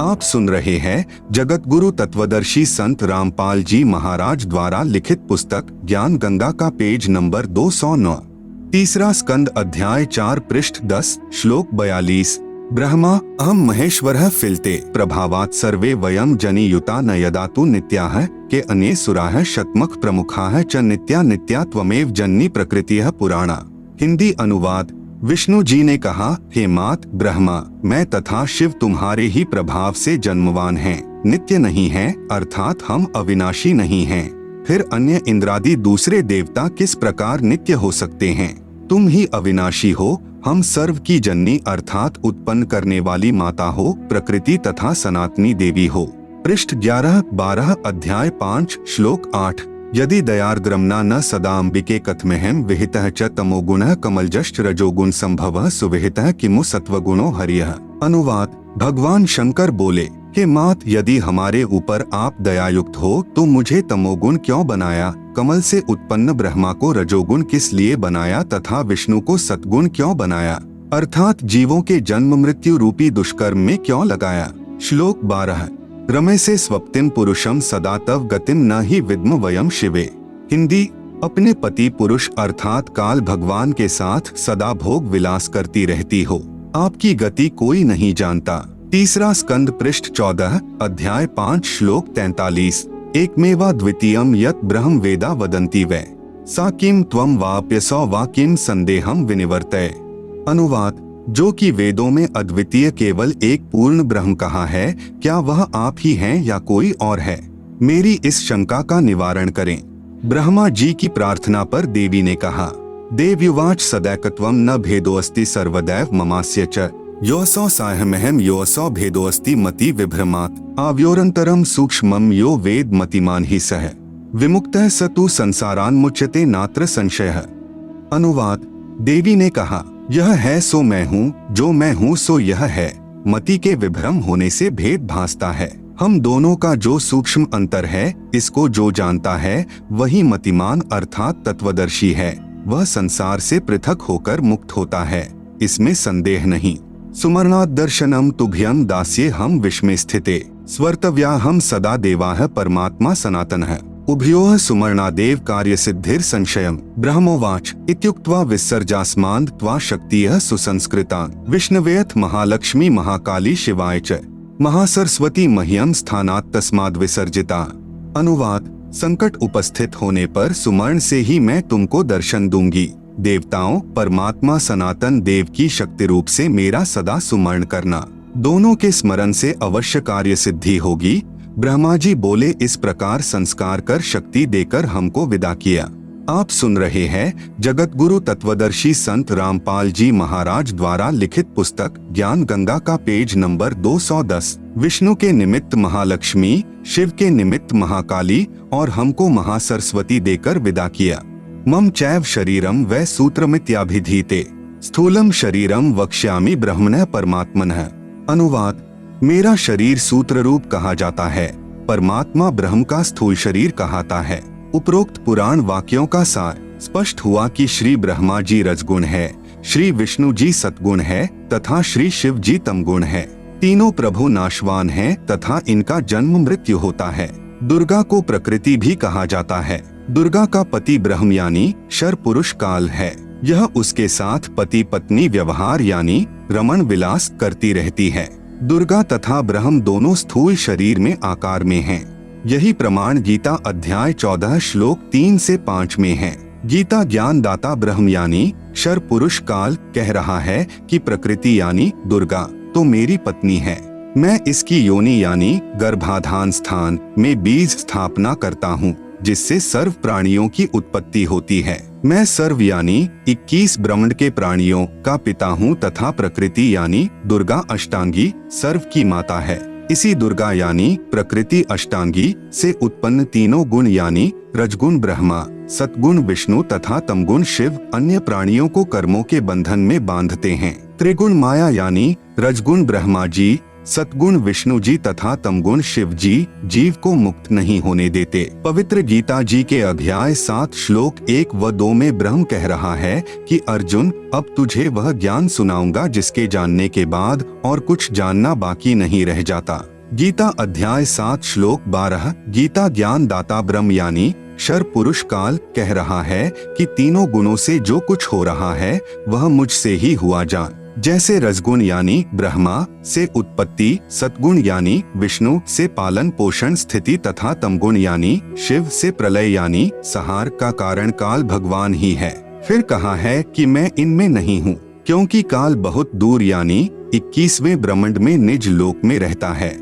आप सुन रहे हैं जगत गुरु तत्वदर्शी संत रामपाल जी महाराज द्वारा लिखित पुस्तक ज्ञान गंगा का पेज नंबर 209, तीसरा स्कंद अध्याय 4 पृष्ठ 10 श्लोक 42। ब्रह्मा अहम महेश्वरः फिलते प्रभावात् सर्वे वयम जनियुता न यदातु नित्याः के अन्ये सुराः शतमख प्रमुखाः च नित्या नित्या त्वमेव जननी प्रकृतिः पुराणा। हिंदी अनुवाद। विष्णु जी ने कहा, हे मात ब्रह्मा, मैं तथा शिव तुम्हारे ही प्रभाव से जन्मवान हैं, नित्य नहीं हैं, अर्थात हम अविनाशी नहीं हैं। फिर अन्य इंद्रादि दूसरे देवता किस प्रकार नित्य हो सकते हैं? तुम ही अविनाशी हो, हम सर्व की जननी अर्थात उत्पन्न करने वाली माता हो, प्रकृति तथा सनातनी देवी हो। पृष्ठ 11-12 अध्याय 5 श्लोक 8। यदि दयार्द्रम्ना न सदाम्बिके कथमेहम विहितः च तमोगुणः कमलजश्च रजोगुण संभवः सुविहितः किमु सत्वगुणो हरियः। अनुवाद। भगवान शंकर बोले, हे मात, यदि हमारे ऊपर आप दयायुक्त हो तो मुझे तमोगुण क्यों बनाया, कमल से उत्पन्न ब्रह्मा को रजोगुण किस लिए बनाया तथा विष्णु को सत्गुण क्यों बनाया, अर्थात जीवों के जन्म मृत्यु रूपी दुष्कर्म में क्यों लगाया। श्लोक 12। रमे से स्वप्तिम पुरुषम सदा तव गतिम न ही विद्म वयम शिवे। हिंदी। अपने पति पुरुष अर्थात काल भगवान के साथ सदा भोग विलास करती रहती हो, आपकी गति कोई नहीं जानता। तीसरा स्कंद पृष्ठ 14 अध्याय 5 श्लोक 43। एकमेवा द्वितीयम यत् ब्रह्म वेदा वदन्ति वै सा किम त्वं वाप्यसौ वा किम संदेहम विनिवर्तय। अनुवाद। जो कि वेदों में अद्वितीय केवल एक पूर्ण ब्रह्म कहा है, क्या वह आप ही हैं या कोई और है? मेरी इस शंका का निवारण करें। ब्रह्मा जी की प्रार्थना पर देवी ने कहा, देव्युवाच सदैकत्वं न भेदोऽस्ति सर्वदैव ममास्य च योऽसौ साहमहं योऽसौ भेदोऽस्ति मति विभ्रमात् आव्योरन्तरं सूक्ष्मं यो वेद मतिमान ही सह विमुक्तः स तु संसारान्मुच्यते नात्र संशयः। अनुवाद। देवी ने कहा, यह है सो मैं हूँ, जो मैं हूँ सो यह है, मति के विभ्रम होने से भेद भासता है। हम दोनों का जो सूक्ष्म अंतर है, इसको जो जानता है वही मतिमान अर्थात तत्वदर्शी है, वह संसार से पृथक होकर मुक्त होता है, इसमें संदेह नहीं। सुमरणात् दर्शनम तुभ्यं दास्ये हम विस्मये स्थिते स्वर्तव्या हम सदा देवाः परमात्मा सनातनः उभयोः सुमरणादेव कार्य सिद्धिर संशयम। ब्रह्मोवाच इत्युक्त्वा विसर्जास्मान् त्वा शक्तियः सुसंस्कृतान् विष्णवेऽथ महालक्ष्मी महाकाली शिवाय च महासरस्वती मह्यम स्थानात् तस्माद् विसर्जिता। अनुवाद। संकट उपस्थित होने पर सुमरण से ही मैं तुमको दर्शन दूंगी। देवताओं परमात्मा सनातन देव की शक्ति रूप से मेरा सदा सुमरण करना, दोनों के स्मरण से अवश्य कार्य सिद्धि होगी। ब्रह्मा जी बोले, इस प्रकार संस्कार कर शक्ति देकर हमको विदा किया। आप सुन रहे हैं जगत गुरु तत्वदर्शी संत रामपाल जी महाराज द्वारा लिखित पुस्तक ज्ञान गंगा का पेज नंबर 210। विष्णु के निमित्त महालक्ष्मी, शिव के निमित्त महाकाली और हमको महासरस्वती देकर विदा किया। मम चैव शरीरम वै सूत्रमित्याभिधीते स्थूलम शरीरम वक्ष्यामि ब्रह्मणः परमात्मनः। अनुवाद। मेरा शरीर सूत्र रूप कहा जाता है, परमात्मा ब्रह्म का स्थूल शरीर कहाता है। उपरोक्त पुराण वाक्यों का सार स्पष्ट हुआ कि श्री ब्रह्मा जी रजगुण है, श्री विष्णु जी सतगुण है तथा श्री शिव जी तमगुण है। तीनों प्रभु नाशवान हैं तथा इनका जन्म मृत्यु होता है। दुर्गा को प्रकृति भी कहा जाता है। दुर्गा का पति ब्रह्म यानी शर पुरुष काल है। यह उसके साथ पति पत्नी व्यवहार यानी रमण विलास करती रहती है। दुर्गा तथा ब्रह्म दोनों स्थूल शरीर में आकार में हैं। यही प्रमाण गीता अध्याय 14 श्लोक 3 से 5 में है। गीता ज्ञान दाता ब्रह्म यानी शर पुरुष काल कह रहा है कि प्रकृति यानी दुर्गा तो मेरी पत्नी है। मैं इसकी योनि यानी गर्भाधान स्थान में बीज स्थापना करता हूँ, जिससे सर्व प्राणियों की उत्पत्ति होती है। मैं सर्व यानी 21 ब्रह्मांड के प्राणियों का पिता हूँ तथा प्रकृति यानी दुर्गा अष्टांगी सर्व की माता है। इसी दुर्गा यानी प्रकृति अष्टांगी से उत्पन्न तीनों गुण यानी रजगुण ब्रह्मा, सतगुण विष्णु तथा तमगुण शिव अन्य प्राणियों को कर्मों के बंधन में बांधते हैं। त्रिगुण माया यानी रजगुण ब्रह्मा जी, सतगुण विष्णु जी तथा तमगुण शिव जी जीव को मुक्त नहीं होने देते। पवित्र गीता जी के अध्याय 7 श्लोक 1 व 2 में ब्रह्म कह रहा है कि अर्जुन, अब तुझे वह ज्ञान सुनाऊंगा जिसके जानने के बाद और कुछ जानना बाकी नहीं रह जाता। गीता अध्याय 7 श्लोक 12 गीता ज्ञान दाता ब्रह्म यानी क्षर पुरुष काल कह रहा है कि तीनों गुणों से जो कुछ हो रहा है वह मुझसे ही हुआ जान। जैसे रजगुण यानी ब्रह्मा से उत्पत्ति, सतगुण यानी विष्णु से पालन पोषण स्थिति तथा तमगुण यानी शिव से प्रलय यानी संहार का कारण काल भगवान ही है। फिर कहा है कि मैं इनमें नहीं हूँ, क्योंकि काल बहुत दूर यानी 21वें ब्रह्मांड में निज लोक में रहता है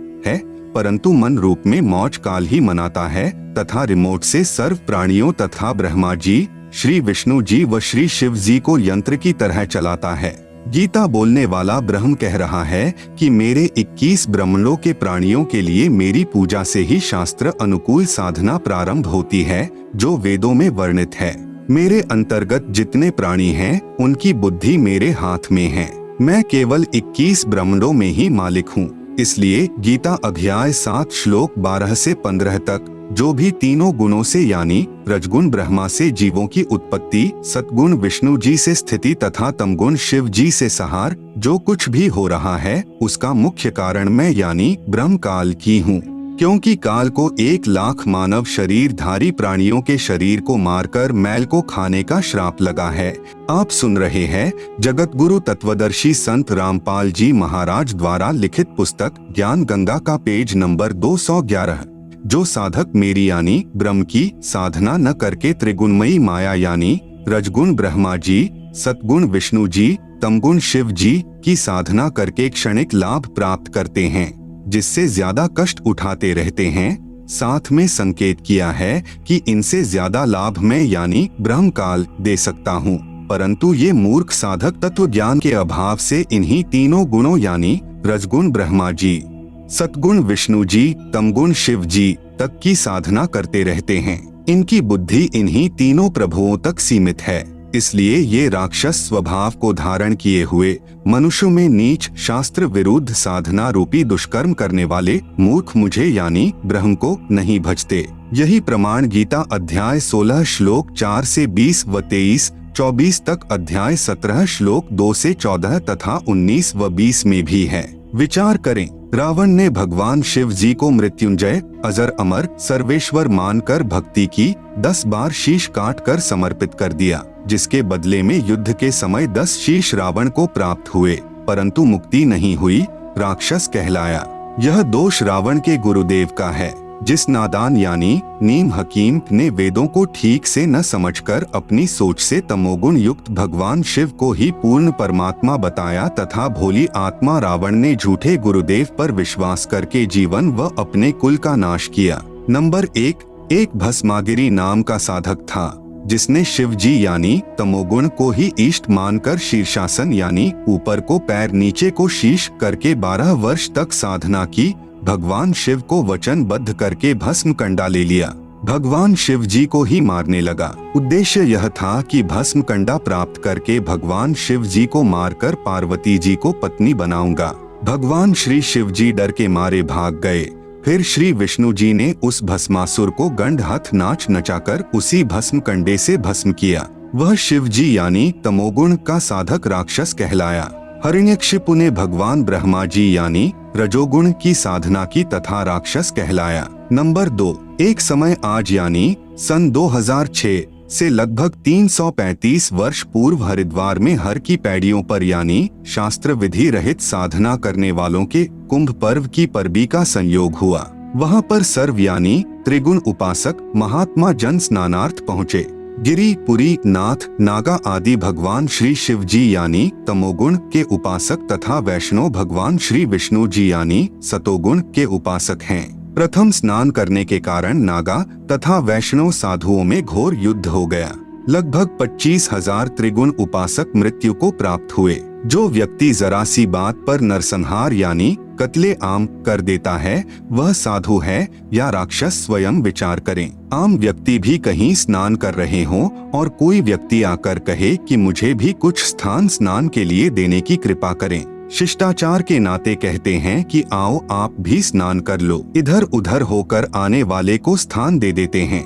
परंतु मन रूप में मौज काल ही मनाता है तथा रिमोट से सर्व प्राणियों तथा ब्रह्मा जी, श्री विष्णु जी व श्री शिव जी को यंत्र की तरह चलाता है। गीता बोलने वाला ब्रह्म कह रहा है कि मेरे 21 ब्रह्मांडों के प्राणियों के लिए मेरी पूजा से ही शास्त्र अनुकूल साधना प्रारंभ होती है जो वेदों में वर्णित है। मेरे अंतर्गत जितने प्राणी हैं उनकी बुद्धि मेरे हाथ में है। मैं केवल 21 ब्रह्मांडों में ही मालिक हूँ। इसलिए गीता अध्याय 7 श्लोक 12 से 15 तक जो भी तीनों गुणों से यानी रजगुण ब्रह्मा से जीवों की उत्पत्ति, सतगुण विष्णु जी से स्थिति तथा तमगुण शिव जी से संहार जो कुछ भी हो रहा है उसका मुख्य कारण मैं यानी ब्रह्म काल की हूँ। क्योंकि काल को 1 लाख मानव शरीरधारी प्राणियों के शरीर को मारकर मैल को खाने का श्राप लगा है। आप सुन रहे हैं जगत गुरु तत्वदर्शी संत रामपाल जी महाराज द्वारा लिखित पुस्तक ज्ञान गंगा का पेज नंबर 211। जो साधक मेरी यानी ब्रह्म की साधना न करके त्रिगुणमयी माया यानी रजगुण ब्रह्मा जी, सतगुण विष्णु जी, तमगुण शिव जी की साधना करके क्षणिक लाभ प्राप्त करते हैं, जिससे ज्यादा कष्ट उठाते रहते हैं, साथ में संकेत किया है कि इनसे ज्यादा लाभ मैं यानी ब्रह्म काल दे सकता हूँ, परंतु ये मूर्ख साधक तत्व ज्ञान के अभाव से इन्हीं तीनों गुणों यानी रजगुण ब्रह्मा जी, सतगुण विष्णु जी, तमगुण शिव जी तक की साधना करते रहते हैं। इनकी बुद्धि इन्हीं तीनों प्रभुओं तक सीमित है, इसलिए ये राक्षस स्वभाव को धारण किए हुए मनुष्यों में नीच शास्त्र विरुद्ध साधना रूपी दुष्कर्म करने वाले मूर्ख मुझे यानी ब्रह्म को नहीं भजते। यही प्रमाण गीता अध्याय 16 श्लोक 4 से 20 व 23-24 तक अध्याय 17 श्लोक 2 से 14 तथा 19 व 20 में भी है। विचार करें, रावण ने भगवान शिव जी को मृत्युंजय, अजर अमर, सर्वेश्वर मानकर भक्ति की, 10 बार शीश काट कर समर्पित कर दिया, जिसके बदले में युद्ध के समय 10 शीश रावण को प्राप्त हुए, परंतु मुक्ति नहीं हुई, राक्षस कहलाया। यह दोष रावण के गुरुदेव का है, जिस नादान यानी नीम हकीम ने वेदों को ठीक से न समझकर अपनी सोच से तमोगुण युक्त भगवान शिव को ही पूर्ण परमात्मा बताया तथा भोली आत्मा रावण ने झूठे गुरुदेव पर विश्वास करके जीवन व अपने कुल का नाश किया। नंबर 1, एक भस्मागिरी नाम का साधक था, जिसने शिव जी यानी तमोगुण को ही इष्ट मानकर शीर्षासन यानी ऊपर को पैर नीचे को शीश करके 12 वर्ष तक साधना की। भगवान शिव को वचनबद्ध करके भस्म कंडा ले लिया, भगवान शिव जी को ही मारने लगा। उद्देश्य यह था कि भस्म कंडा प्राप्त करके भगवान शिव जी को मारकर पार्वती जी को पत्नी बनाऊंगा। भगवान श्री शिव जी डर के मारे भाग गए। फिर श्री विष्णु जी ने उस भस्मासुर को गंडहथ नाच नचाकर उसी भस्म कंडे से भस्म किया। वह शिव जी यानी तमोगुण का साधक राक्षस कहलाया। हिरण्यकशिपु ने भगवान ब्रह्मा जी यानी रजोगुण की साधना की तथा राक्षस कहलाया। नंबर 2, एक समय आज यानी सन 2006 से लगभग 335 वर्ष पूर्व हरिद्वार में हर की पैड़ियों पर यानी शास्त्र विधि रहित साधना करने वालों के कुंभ पर्व की परबी का संयोग हुआ। वहां पर सर्व यानी त्रिगुण उपासक महात्मा जन स्नानार्थ पहुँचे। गिरी, पुरी, नाथ, नागा आदि भगवान श्री शिव जी यानी तमोगुण के उपासक तथा वैष्णव भगवान श्री विष्णु जी यानी सतोगुण के उपासक हैं। प्रथम स्नान करने के कारण नागा तथा वैष्णव साधुओं में घोर युद्ध हो गया। लगभग 25,000 त्रिगुण उपासक मृत्यु को प्राप्त हुए। जो व्यक्ति जरा सी बात पर नरसंहार यानी कत्ले आम कर देता है वह साधु है या राक्षस, स्वयं विचार करें। आम व्यक्ति भी कहीं स्नान कर रहे हों और कोई व्यक्ति आकर कहे कि मुझे भी कुछ स्थान स्नान के लिए देने की कृपा करें, शिष्टाचार के नाते कहते हैं कि आओ आप भी स्नान कर लो। इधर उधर होकर आने वाले को स्थान दे देते हैं।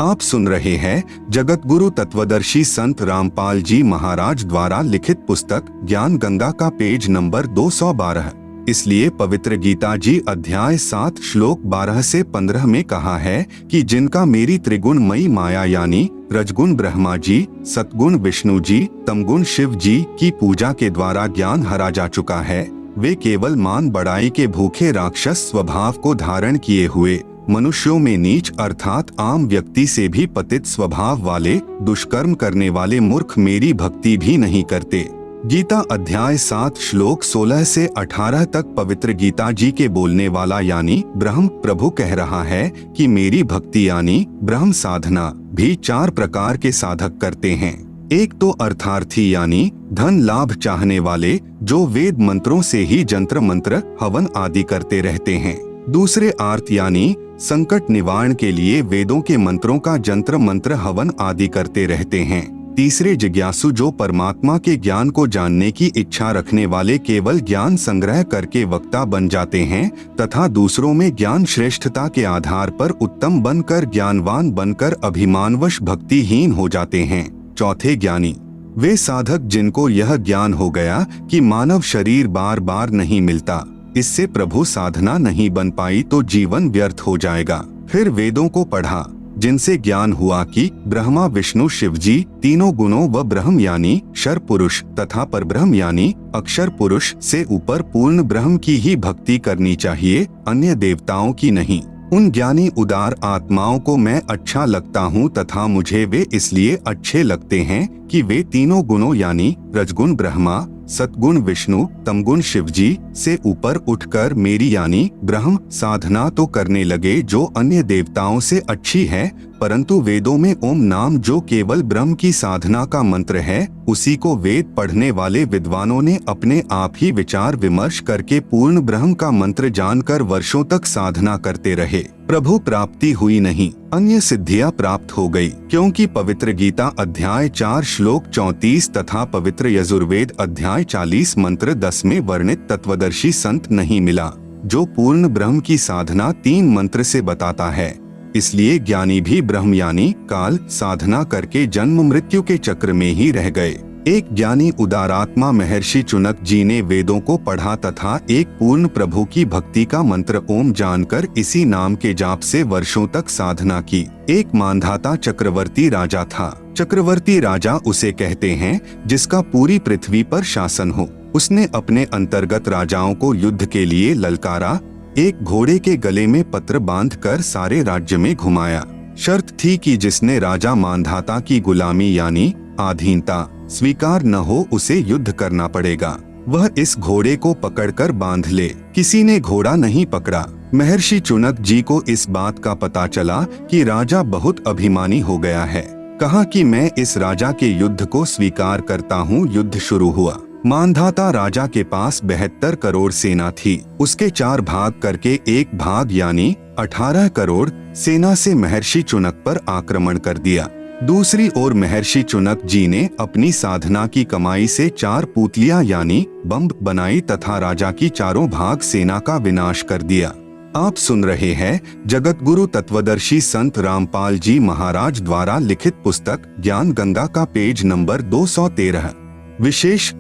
आप सुन रहे हैं जगत गुरु तत्वदर्शी संत रामपाल जी महाराज द्वारा लिखित पुस्तक ज्ञान गंगा का पेज नंबर 212। इसलिए पवित्र गीता जी अध्याय 7 श्लोक 12 से 15 में कहा है कि जिनका मेरी त्रिगुणमयी माया यानी रजगुण ब्रह्मा जी, सतगुण विष्णु जी, तमगुण शिव जी की पूजा के द्वारा ज्ञान हरा जा चुका है, वे केवल मान बढ़ाई के भूखे राक्षस स्वभाव को धारण किए हुए मनुष्यों में नीच अर्थात आम व्यक्ति से भी पतित स्वभाव वाले दुष्कर्म करने वाले मूर्ख मेरी भक्ति भी नहीं करते। गीता अध्याय 7 श्लोक 16 से 18 तक पवित्र गीता जी के बोलने वाला यानी ब्रह्म प्रभु कह रहा है कि मेरी भक्ति यानी ब्रह्म साधना भी 4 प्रकार के साधक करते हैं। एक तो अर्थार्थी यानी धन लाभ चाहने वाले जो वेद मंत्रों से ही जंत्र मंत्र हवन आदि करते रहते हैं। दूसरे आर्त यानी संकट निवारण के लिए वेदों के मंत्रों का जंत्र मंत्र हवन आदि करते रहते हैं। तीसरे जिज्ञासु जो परमात्मा के ज्ञान को जानने की इच्छा रखने वाले केवल ज्ञान संग्रह करके वक्ता बन जाते हैं तथा दूसरों में ज्ञान श्रेष्ठता के आधार पर उत्तम बनकर ज्ञानवान बनकर अभिमानवश भक्तिहीन हो जाते हैं। चौथे ज्ञानी वे साधक जिनको यह ज्ञान हो गया कि मानव शरीर बार बार नहीं मिलता, इससे प्रभु साधना नहीं बन पाई तो जीवन व्यर्थ हो जाएगा। फिर वेदों को पढ़ा जिनसे ज्ञान हुआ कि ब्रह्मा विष्णु शिव जी तीनों गुणों व ब्रह्म यानी क्षर पुरुष तथा परब्रह्म यानी अक्षर पुरुष से ऊपर पूर्ण ब्रह्म की ही भक्ति करनी चाहिए, अन्य देवताओं की नहीं। उन ज्ञानी उदार आत्माओं को मैं अच्छा लगता हूँ तथा मुझे वे इसलिए अच्छे लगते हैं कि वे तीनों गुणों यानी रजगुण ब्रह्मा, सतगुण विष्णु, तमगुण शिव जी से ऊपर उठकर मेरी यानी ब्रह्म साधना तो करने लगे जो अन्य देवताओं से अच्छी है, परंतु वेदों में ओम नाम जो केवल ब्रह्म की साधना का मंत्र है उसी को वेद पढ़ने वाले विद्वानों ने अपने आप ही विचार विमर्श करके पूर्ण ब्रह्म का मंत्र जानकर वर्षों तक साधना करते रहे। प्रभु प्राप्ति हुई नहीं, अन्य सिद्धियां प्राप्त हो गई, क्योंकि पवित्र गीता अध्याय 4 श्लोक 34 तथा पवित्र यजुर्वेद अध्याय 40 मंत्र 10 में वर्णित तत्वदर्शी संत नहीं मिला जो पूर्ण ब्रह्म की साधना 3 मंत्र से बताता है। इसलिए ज्ञानी भी ब्रह्म यानी काल साधना करके जन्म मृत्यु के चक्र में ही रह गए। एक ज्ञानी उदारात्मा महर्षि चुनक जी ने वेदों को पढ़ा तथा एक पूर्ण प्रभु की भक्ति का मंत्र ओम जानकर इसी नाम के जाप से वर्षों तक साधना की। एक मानधाता चक्रवर्ती राजा था। चक्रवर्ती राजा उसे कहते हैं जिसका पूरी पृथ्वी पर शासन हो। उसने अपने अंतर्गत राजाओं को युद्ध के लिए ललकारा। एक घोड़े के गले में पत्र बांधकर सारे राज्य में घुमाया। शर्त थी कि जिसने राजा मानधाता की गुलामी यानी अधीनता स्वीकार न हो उसे युद्ध करना पड़ेगा। वह इस घोड़े को पकड़कर बांध ले। किसी ने घोड़ा नहीं पकड़ा। महर्षि चुनक जी को इस बात का पता चला कि राजा बहुत अभिमानी हो गया है। कहा कि मैं इस राजा के युद्ध को स्वीकार करता हूँ। युद्ध शुरू हुआ। मानधाता राजा के पास 72 करोड़ सेना थी। उसके 4 भाग करके एक भाग यानी 18 करोड़ सेना से महर्षि चुनक पर आक्रमण कर दिया। दूसरी ओर महर्षि चुनक जी ने अपनी साधना की कमाई से 4 पुतलियां यानी बम बनाई तथा राजा की 4 भाग सेना का विनाश कर दिया। आप सुन रहे हैं जगत गुरु तत्वदर्शी संत रामपाल जी महाराज द्वारा लिखित पुस्तक ज्ञान गंगा का पेज नंबर 213। विशेष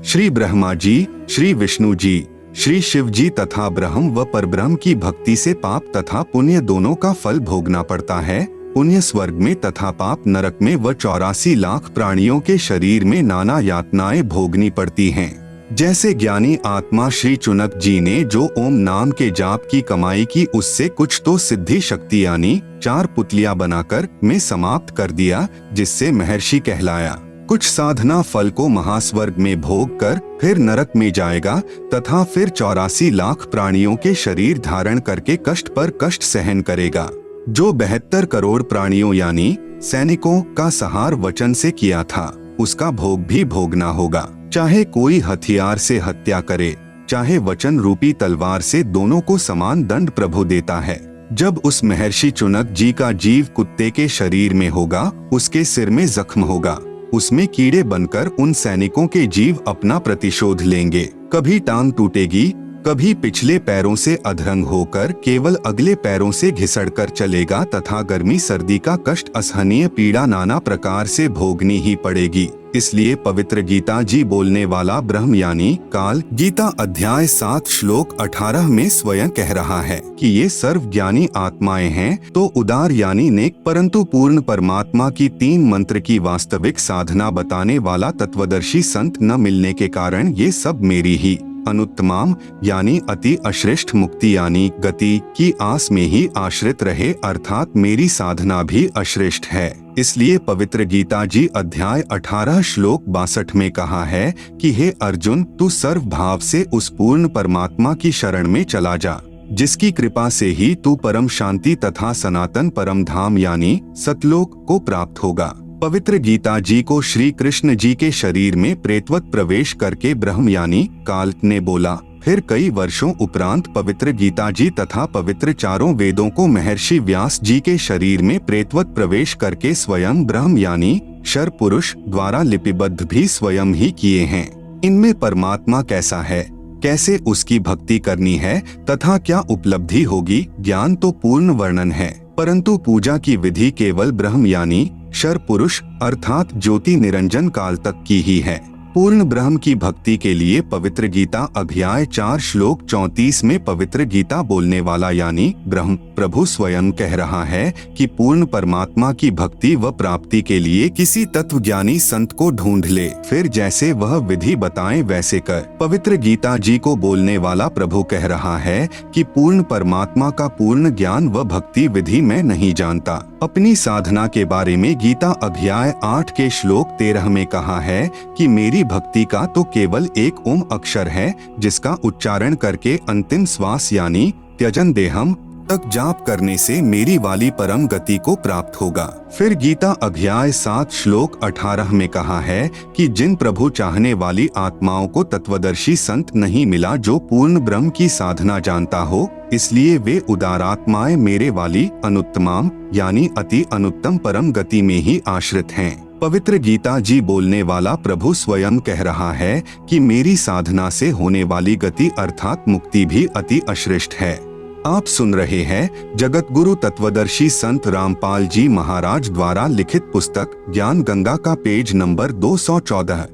श्री ब्रह्मा जी, श्री विष्णु जी, श्री शिव जी तथा ब्रह्म व परब्रह्म की भक्ति से पाप तथा पुण्य दोनों का फल भोगना पड़ता है। पुण्य स्वर्ग में तथा पाप नरक में व 84 लाख प्राणियों के शरीर में नाना यातनाएं भोगनी पड़ती हैं। जैसे ज्ञानी आत्मा श्री चुनक जी ने जो ओम नाम के जाप की कमाई की उससे कुछ तो सिद्धि शक्ति यानी 4 पुतलियां बनाकर में समाप्त कर दिया, जिससे महर्षि कहलाया। कुछ साधना फल को महास्वर्ग में भोग कर फिर नरक में जाएगा तथा फिर 84 लाख प्राणियों के शरीर धारण करके कष्ट पर कष्ट सहन करेगा। जो 72 करोड़ प्राणियों यानी सैनिकों का संहार वचन से किया था उसका भोग भी भोगना होगा। चाहे कोई हथियार से हत्या करे, चाहे वचन रूपी तलवार से, दोनों को समान दंड प्रभु देता है। जब उस महर्षि चुनक जी का जीव कुत्ते के शरीर में होगा, उसके सिर में जख्म होगा। उसमें कीड़े बनकर उन सैनिकों के जीव अपना प्रतिशोध लेंगे। कभी टांग टूटेगी, कभी पिछले पैरों से अधरंग होकर केवल अगले पैरों से घिसड़कर चलेगा तथा गर्मी सर्दी का कष्ट असहनीय पीड़ा नाना प्रकार से भोगनी ही पड़ेगी। इसलिए पवित्र गीता जी बोलने वाला ब्रह्म यानी काल गीता अध्याय 7 श्लोक 18 में स्वयं कह रहा है कि ये सर्वज्ञानी आत्माएं हैं तो उदार यानी नेक परंतु पूर्ण परमात्मा की 3 मंत्र की वास्तविक साधना बताने वाला तत्वदर्शी संत न मिलने के कारण ये सब मेरी ही अनुत्तमाम यानी अति अश्रेष्ठ मुक्ति यानी गति की आस में ही आश्रित रहे, अर्थात मेरी साधना भी अश्रेष्ठ है। इसलिए पवित्र गीता जी अध्याय 18 श्लोक 62 में कहा है कि हे अर्जुन, तू सर्व भाव से उस पूर्ण परमात्मा की शरण में चला जा, जिसकी कृपा से ही तू परम शांति तथा सनातन परम धाम यानी सतलोक को प्राप्त होगा। पवित्र गीता जी को श्री कृष्ण जी के शरीर में प्रेतवत प्रवेश करके ब्रह्म यानी काल ने बोला। फिर कई वर्षों उपरांत पवित्र गीता जी तथा पवित्र चारों वेदों को महर्षि व्यास जी के शरीर में प्रेतवत प्रवेश करके स्वयं ब्रह्म यानी शर पुरुष द्वारा लिपिबद्ध भी स्वयं ही किए हैं। इनमें परमात्मा कैसा है, कैसे उसकी भक्ति करनी है तथा क्या उपलब्धि होगी, ज्ञान तो पूर्ण वर्णन है, परंतु पूजा की विधि केवल ब्रह्म यानी शर पुरुष अर्थात ज्योति निरंजन काल तक की ही है। पूर्ण ब्रह्म की भक्ति के लिए पवित्र गीता अध्याय 4 श्लोक 34 में पवित्र गीता बोलने वाला यानी ब्रह्म प्रभु स्वयं कह रहा है कि पूर्ण परमात्मा की भक्ति व प्राप्ति के लिए किसी तत्वज्ञानी संत को ढूंढ ले, फिर जैसे वह विधि बताएं वैसे कर। पवित्र गीता जी को बोलने वाला प्रभु कह रहा है कि पूर्ण परमात्मा का पूर्ण ज्ञान व भक्ति विधि मैं नहीं जानता। अपनी साधना के बारे में गीता अध्याय 8 के श्लोक 13 में कहा है कि मेरी भक्ति का तो केवल एक ओम अक्षर है, जिसका उच्चारण करके अंतिम श्वास यानी त्यजन देहम तक जाप करने से मेरी वाली परम गति को प्राप्त होगा। फिर गीता अध्याय 7 श्लोक 18 में कहा है कि जिन प्रभु चाहने वाली आत्माओं को तत्वदर्शी संत नहीं मिला जो पूर्ण ब्रह्म की साधना जानता हो, इसलिए वे उदारात्माएं मेरे वाली अनुत्तमाम यानी अति अनुत्तम परम गति में ही आश्रित हैं। पवित्र गीता जी बोलने वाला प्रभु स्वयं कह रहा है कि मेरी साधना से होने वाली गति अर्थात मुक्ति भी अति अश्रेष्ठ है। आप सुन रहे हैं जगत गुरु तत्वदर्शी संत रामपाल जी महाराज द्वारा लिखित पुस्तक ज्ञान गंगा का पेज नंबर 214।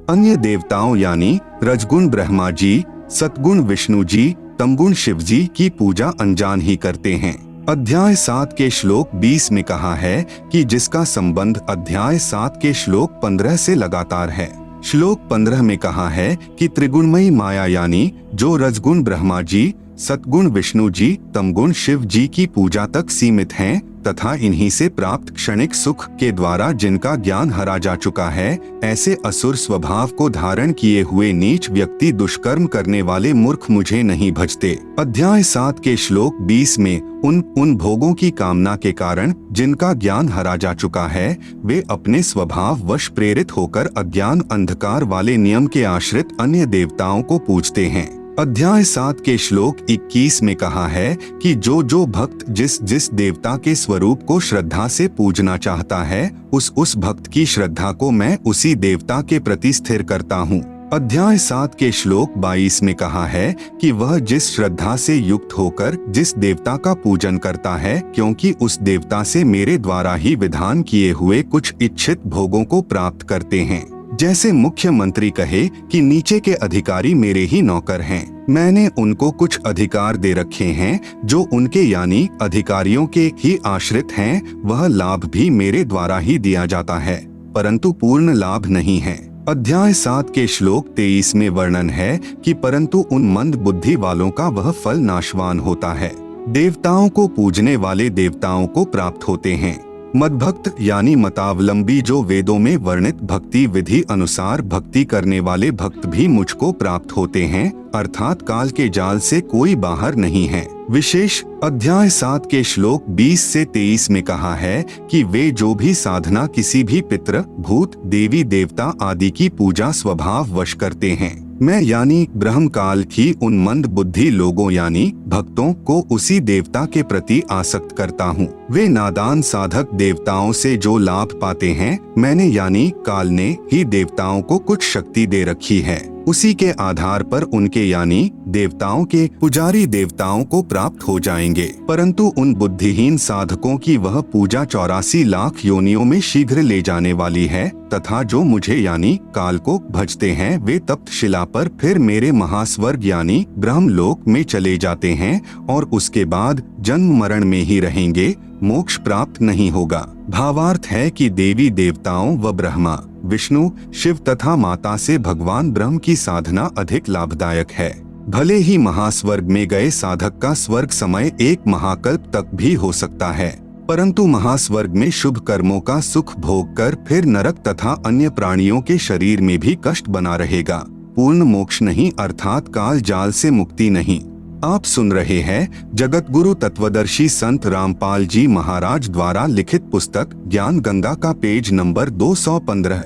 अन्य देवताओं यानी रजगुण ब्रह्मा जी, सतगुण विष्णु जी, तमगुण शिव जी की पूजा अनजान ही करते हैं। अध्याय 7 के श्लोक 20 में कहा है कि जिसका संबंध अध्याय 7 के श्लोक 15 से लगातार है। श्लोक 15 में कहा है कि त्रिगुणमयी माया यानी जो रजगुण ब्रह्मा जी, सतगुण विष्णु जी, तमगुण शिव जी की पूजा तक सीमित हैं तथा इन्हीं से प्राप्त क्षणिक सुख के द्वारा जिनका ज्ञान हरा जा चुका है, ऐसे असुर स्वभाव को धारण किए हुए नीच व्यक्ति दुष्कर्म करने वाले मूर्ख मुझे नहीं भजते। अध्याय 7 के श्लोक 20 में उन भोगों की कामना के कारण जिनका ज्ञान हरा जा चुका है, वे अपने स्वभाव वश प्रेरित होकर अज्ञान अंधकार वाले नियम के आश्रित अन्य देवताओं को पूजते हैं। अध्याय 7 के श्लोक 21 में कहा है कि जो भक्त जिस देवता के स्वरूप को श्रद्धा से पूजना चाहता है, उस भक्त की श्रद्धा को मैं उसी देवता के प्रति स्थिर करता हूँ। अध्याय 7 के श्लोक 22 में कहा है कि वह जिस श्रद्धा से युक्त होकर जिस देवता का पूजन करता है, क्योंकि उस देवता से मेरे द्वारा ही विधान किए हुए कुछ इच्छित भोगों को प्राप्त करते हैं। जैसे मुख्यमंत्री कहे कि नीचे के अधिकारी मेरे ही नौकर हैं, मैंने उनको कुछ अधिकार दे रखे हैं जो उनके यानी अधिकारियों के ही आश्रित हैं, वह लाभ भी मेरे द्वारा ही दिया जाता है, परंतु पूर्ण लाभ नहीं है। अध्याय 7 के श्लोक 23 में वर्णन है कि परंतु उन मंद बुद्धि वालों का वह फल नाशवान होता है। देवताओं को पूजने वाले देवताओं को प्राप्त होते हैं। मदभक्त यानी मतावलंबी जो वेदों में वर्णित भक्ति विधि अनुसार भक्ति करने वाले भक्त भी मुझको प्राप्त होते हैं, अर्थात काल के जाल से कोई बाहर नहीं है। विशेष अध्याय 7 के श्लोक 20 से 23 में कहा है कि वे जो भी साधना किसी भी पितृ, भूत, देवी देवता आदि की पूजा स्वभाव वश करते हैं, मैं यानी ब्रह्म काल ही उन मंद बुद्धि लोगों यानी भक्तों को उसी देवता के प्रति आसक्त करता हूँ। वे नादान साधक देवताओं से जो लाभ पाते हैं, मैंने यानी काल ने ही देवताओं को कुछ शक्ति दे रखी है। उसी के आधार पर उनके यानी देवताओं के पुजारी देवताओं को प्राप्त हो जाएंगे। परंतु उन बुद्धिहीन साधकों की वह पूजा 84 लाख योनियों में शीघ्र ले जाने वाली है, तथा जो मुझे यानी काल को भजते हैं वे तप्त शिला पर फिर मेरे महास्वर्ग यानी ब्रह्मलोक में चले जाते हैं और उसके बाद जन्म मरण में ही रहेंगे, मोक्ष प्राप्त नहीं होगा। भावार्थ है कि देवी देवताओं व ब्रह्मा विष्णु शिव तथा माता से भगवान ब्रह्म की साधना अधिक लाभदायक है। भले ही महास्वर्ग में गए साधक का स्वर्ग समय 1 महाकल्प तक भी हो सकता है, परंतु महास्वर्ग में शुभ कर्मों का सुख भोग कर फिर नरक तथा अन्य प्राणियों के शरीर में भी कष्ट बना रहेगा। पूर्ण मोक्ष नहीं अर्थात काल जाल से मुक्ति नहीं। आप सुन रहे हैं जगत गुरु तत्वदर्शी संत रामपाल जी महाराज द्वारा लिखित पुस्तक ज्ञान गंगा का पेज नंबर 215।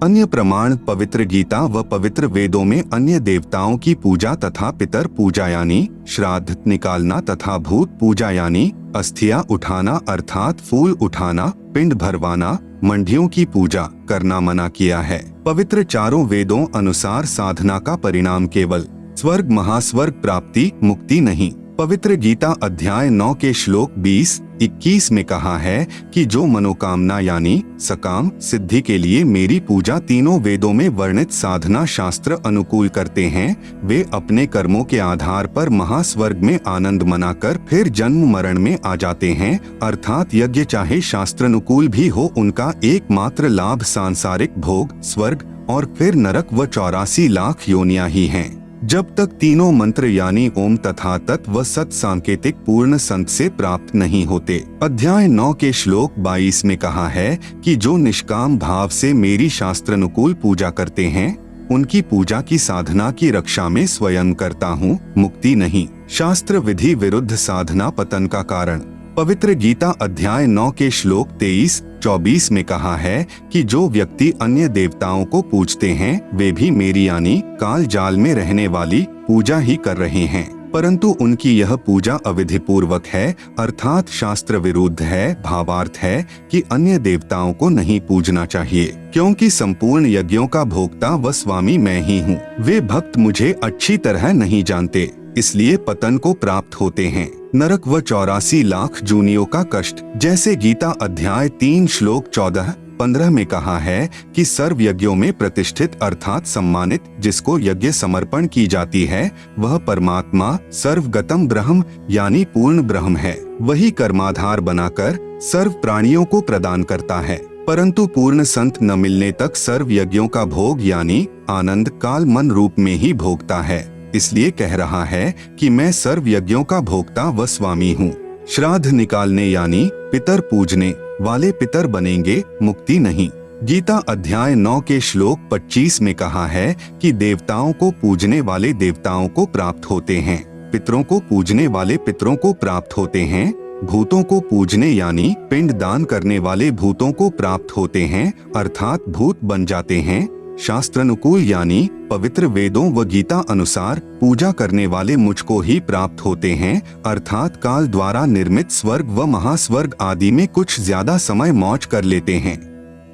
अन्य प्रमाण पवित्र गीता व पवित्र वेदों में अन्य देवताओं की पूजा तथा पितर पूजा यानी श्राद्ध निकालना तथा भूत पूजा यानी अस्थियां उठाना अर्थात फूल उठाना, पिंड भरवाना, मंडियों की पूजा करना मना किया है। पवित्र चारों वेदों अनुसार साधना का परिणाम केवल स्वर्ग महास्वर्ग प्राप्ति मुक्ति नहीं। पवित्र गीता अध्याय 9 के श्लोक 20-21 में कहा है कि जो मनोकामना यानी सकाम सिद्धि के लिए मेरी पूजा तीनों वेदों में वर्णित साधना शास्त्र अनुकूल करते हैं, वे अपने कर्मों के आधार पर महास्वर्ग में आनंद मनाकर फिर जन्म मरण में आ जाते हैं। अर्थात यज्ञ चाहे शास्त्र अनुकूल भी हो, उनका एकमात्र लाभ सांसारिक भोग स्वर्ग और फिर नरक व 84 लाख योनियां ही हैं। जब तक तीनों मंत्र यानी ओम तथा तत् व सत सांकेतिक पूर्ण संत से प्राप्त नहीं होते। अध्याय 9 के श्लोक 22 में कहा है कि जो निष्काम भाव से मेरी शास्त्रानुकूल पूजा करते हैं, उनकी पूजा की साधना की रक्षा में स्वयं करता हूँ, मुक्ति नहीं। शास्त्र विधि विरुद्ध साधना पतन का कारण। पवित्र गीता अध्याय 9 के श्लोक 23-24 में कहा है कि जो व्यक्ति अन्य देवताओं को पूजते हैं, वे भी मेरी यानी काल जाल में रहने वाली पूजा ही कर रहे हैं, परंतु उनकी यह पूजा अविधि पूर्वक है अर्थात शास्त्र विरुद्ध है। भावार्थ है कि अन्य देवताओं को नहीं पूजना चाहिए, क्योंकि संपूर्ण यज्ञों का भोक्ता व स्वामी मैं ही हूँ। वे भक्त मुझे अच्छी तरह नहीं जानते, इसलिए पतन को प्राप्त होते हैं, नरक व 84 लाख जूनियों का कष्ट। जैसे गीता अध्याय 3 श्लोक 14-15 में कहा है कि सर्व यज्ञों में प्रतिष्ठित अर्थात सम्मानित जिसको यज्ञ समर्पण की जाती है, वह परमात्मा सर्वगतम ब्रह्म यानी पूर्ण ब्रह्म है। वही कर्माधार बनाकर सर्व प्राणियों को प्रदान करता है, परंतु पूर्ण संत न मिलने तक सर्व यज्ञों का भोग यानी आनंद काल मन रूप में ही भोगता है। इसलिए कह रहा है कि मैं सर्व यज्ञों का भोक्ता व स्वामी हूँ। श्राद्ध निकालने यानी पितर पूजने वाले पितर बनेंगे, मुक्ति नहीं। गीता अध्याय 9 के श्लोक 25 में कहा है कि देवताओं को पूजने वाले देवताओं को प्राप्त होते हैं, पितरों को पूजने वाले पितरों को प्राप्त होते हैं, भूतों को पूजने यानी पिंड दान करने वाले भूतों को प्राप्त होते हैं अर्थात भूत बन जाते हैं। शास्त्रानुकूल यानी पवित्र वेदों व गीता अनुसार पूजा करने वाले मुझको ही प्राप्त होते हैं अर्थात काल द्वारा निर्मित स्वर्ग व महास्वर्ग आदि में कुछ ज्यादा समय मौज कर लेते हैं।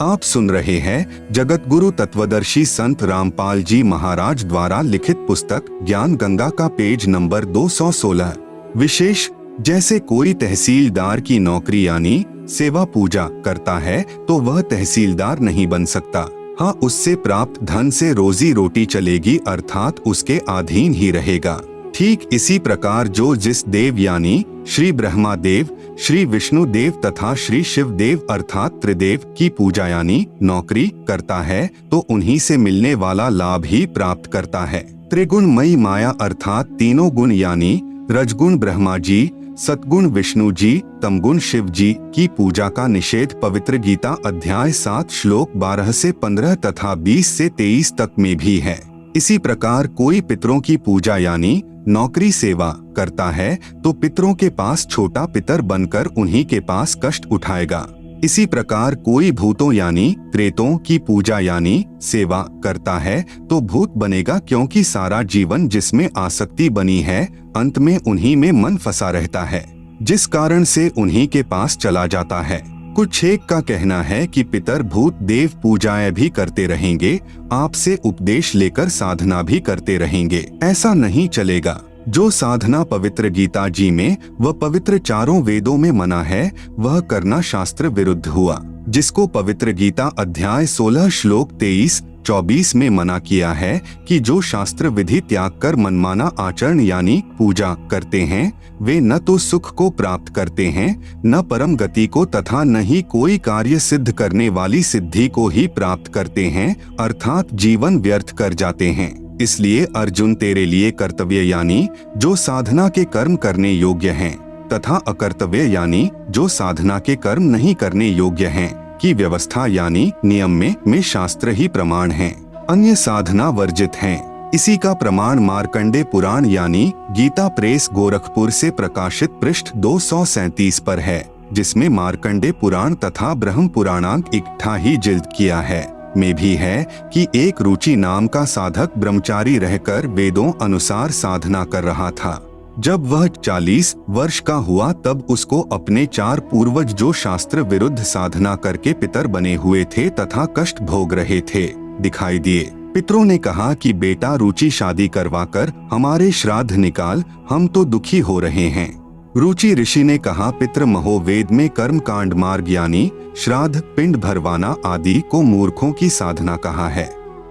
आप सुन रहे हैं जगत गुरु तत्वदर्शी संत रामपाल जी महाराज द्वारा लिखित पुस्तक ज्ञान गंगा का पेज नंबर 216। विशेष जैसे कोई तहसीलदार की नौकरी यानी सेवा पूजा करता है तो वह तहसीलदार नहीं बन सकता। हाँ, उससे प्राप्त धन से रोजी रोटी चलेगी अर्थात उसके अधीन ही रहेगा। ठीक इसी प्रकार जो जिस देव यानी श्री ब्रह्मा देव, श्री विष्णु देव तथा श्री शिव देव अर्थात त्रिदेव की पूजा यानी नौकरी करता है तो उन्हीं से मिलने वाला लाभ ही प्राप्त करता है। त्रिगुणमयी माया अर्थात तीनों गुण यानी रजगुण ब्रह्मा जी, सतगुण विष्णु जी, तमगुण शिव जी की पूजा का निषेध पवित्र गीता अध्याय 7 श्लोक 12 से 15 तथा 20 से 23 तक में भी है। इसी प्रकार कोई पितरों की पूजा यानी नौकरी सेवा करता है तो पितरों के पास छोटा पितर बनकर उन्हीं के पास कष्ट उठाएगा। इसी प्रकार कोई भूतों यानी प्रेतों की पूजा यानी सेवा करता है तो भूत बनेगा, क्योंकि सारा जीवन जिसमें आसक्ति बनी है अंत में उन्हीं में मन फंसा रहता है, जिस कारण से उन्हीं के पास चला जाता है। कुछ एक का कहना है कि पितर भूत देव पूजाएं भी करते रहेंगे, आपसे उपदेश लेकर साधना भी करते रहेंगे। ऐसा नहीं चलेगा। जो साधना पवित्र गीता जी में व पवित्र चारों वेदों में मना है वह करना शास्त्र विरुद्ध हुआ। जिसको पवित्र गीता अध्याय 16 श्लोक 23-24 में मना किया है कि जो शास्त्र विधि त्याग कर मनमाना आचरण यानी पूजा करते हैं वे न तो सुख को प्राप्त करते हैं न परम गति को तथा न ही कोई कार्य सिद्ध करने वाली सिद्धि को ही प्राप्त करते हैं, अर्थात जीवन व्यर्थ कर जाते हैं। इसलिए अर्जुन तेरे लिए कर्तव्य यानी जो साधना के कर्म करने योग्य हैं तथा अकर्तव्य यानी जो साधना के कर्म नहीं करने योग्य हैं की व्यवस्था यानी नियम में शास्त्र ही प्रमाण हैं, अन्य साधना वर्जित हैं। इसी का प्रमाण मार्कंडे पुराण यानी गीता प्रेस गोरखपुर से प्रकाशित पृष्ठ 237 पर है, जिसमें मार्कंडे पुराण तथा ब्रह्म पुराणांक इकट्ठा ही जिल्द किया है में भी है कि एक रुचि नाम का साधक ब्रह्मचारी रहकर वेदों अनुसार साधना कर रहा था। जब वह 40 वर्ष का हुआ तब उसको अपने 4 पूर्वज जो शास्त्र विरुद्ध साधना करके पितर बने हुए थे तथा कष्ट भोग रहे थे दिखाई दिए। पितरों ने कहा कि बेटा रुचि शादी करवाकर हमारे श्राद्ध निकाल, हम तो दुखी हो रहे हैं। रुचि ऋषि ने कहा पितृ महो वेद में कर्म कांड मार्ग यानी श्राद्ध पिंड भरवाना आदि को मूर्खों की साधना कहा है,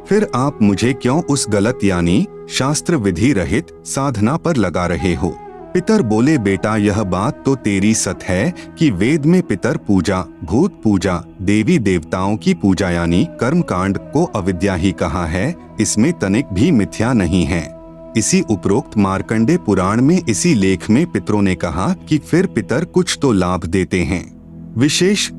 फिर आप मुझे क्यों उस गलत यानी शास्त्र विधि रहित साधना पर लगा रहे हो। पितर बोले बेटा यह बात तो तेरी सत है कि वेद में पितर पूजा, भूत पूजा, देवी देवताओं की पूजा यानी कर्म कांड को अविद्या ही कहा है, इसमें तनिक भी मिथ्या नहीं है। इसी उपरोक्त मार्कंडे पुराण में इसी लेख में पितरों ने कहा कि फिर पितर कुछ तो लाभ देते हैं विशेष,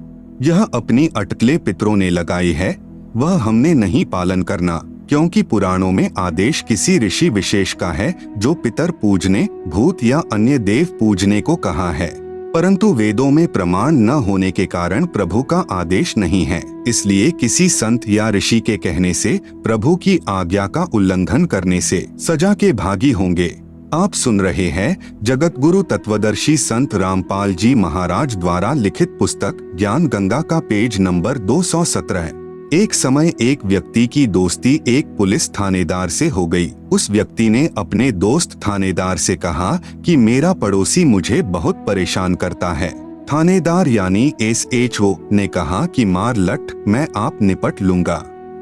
यह अपनी अटकलें पितरों ने लगाई है वह हमने नहीं पालन करना, क्योंकि पुराणों में आदेश किसी ऋषि विशेष का है जो पितर पूजने, भूत या अन्य देव पूजने को कहा है, परंतु वेदों में प्रमाण न होने के कारण प्रभु का आदेश नहीं है। इसलिए किसी संत या ऋषि के कहने से, प्रभु की आज्ञा का उल्लंघन करने से सजा के भागी होंगे। आप सुन रहे हैं जगत गुरु तत्वदर्शी संत रामपाल जी महाराज द्वारा लिखित पुस्तक ज्ञान गंगा का पेज नंबर 217। एक समय एक व्यक्ति की दोस्ती एक पुलिस थानेदार से हो गई। उस व्यक्ति ने अपने दोस्त थानेदार से कहा कि मेरा पड़ोसी मुझे बहुत परेशान करता है। थानेदार यानी SHO ने कहा कि मार लठ, मैं आप निपट लूंगा।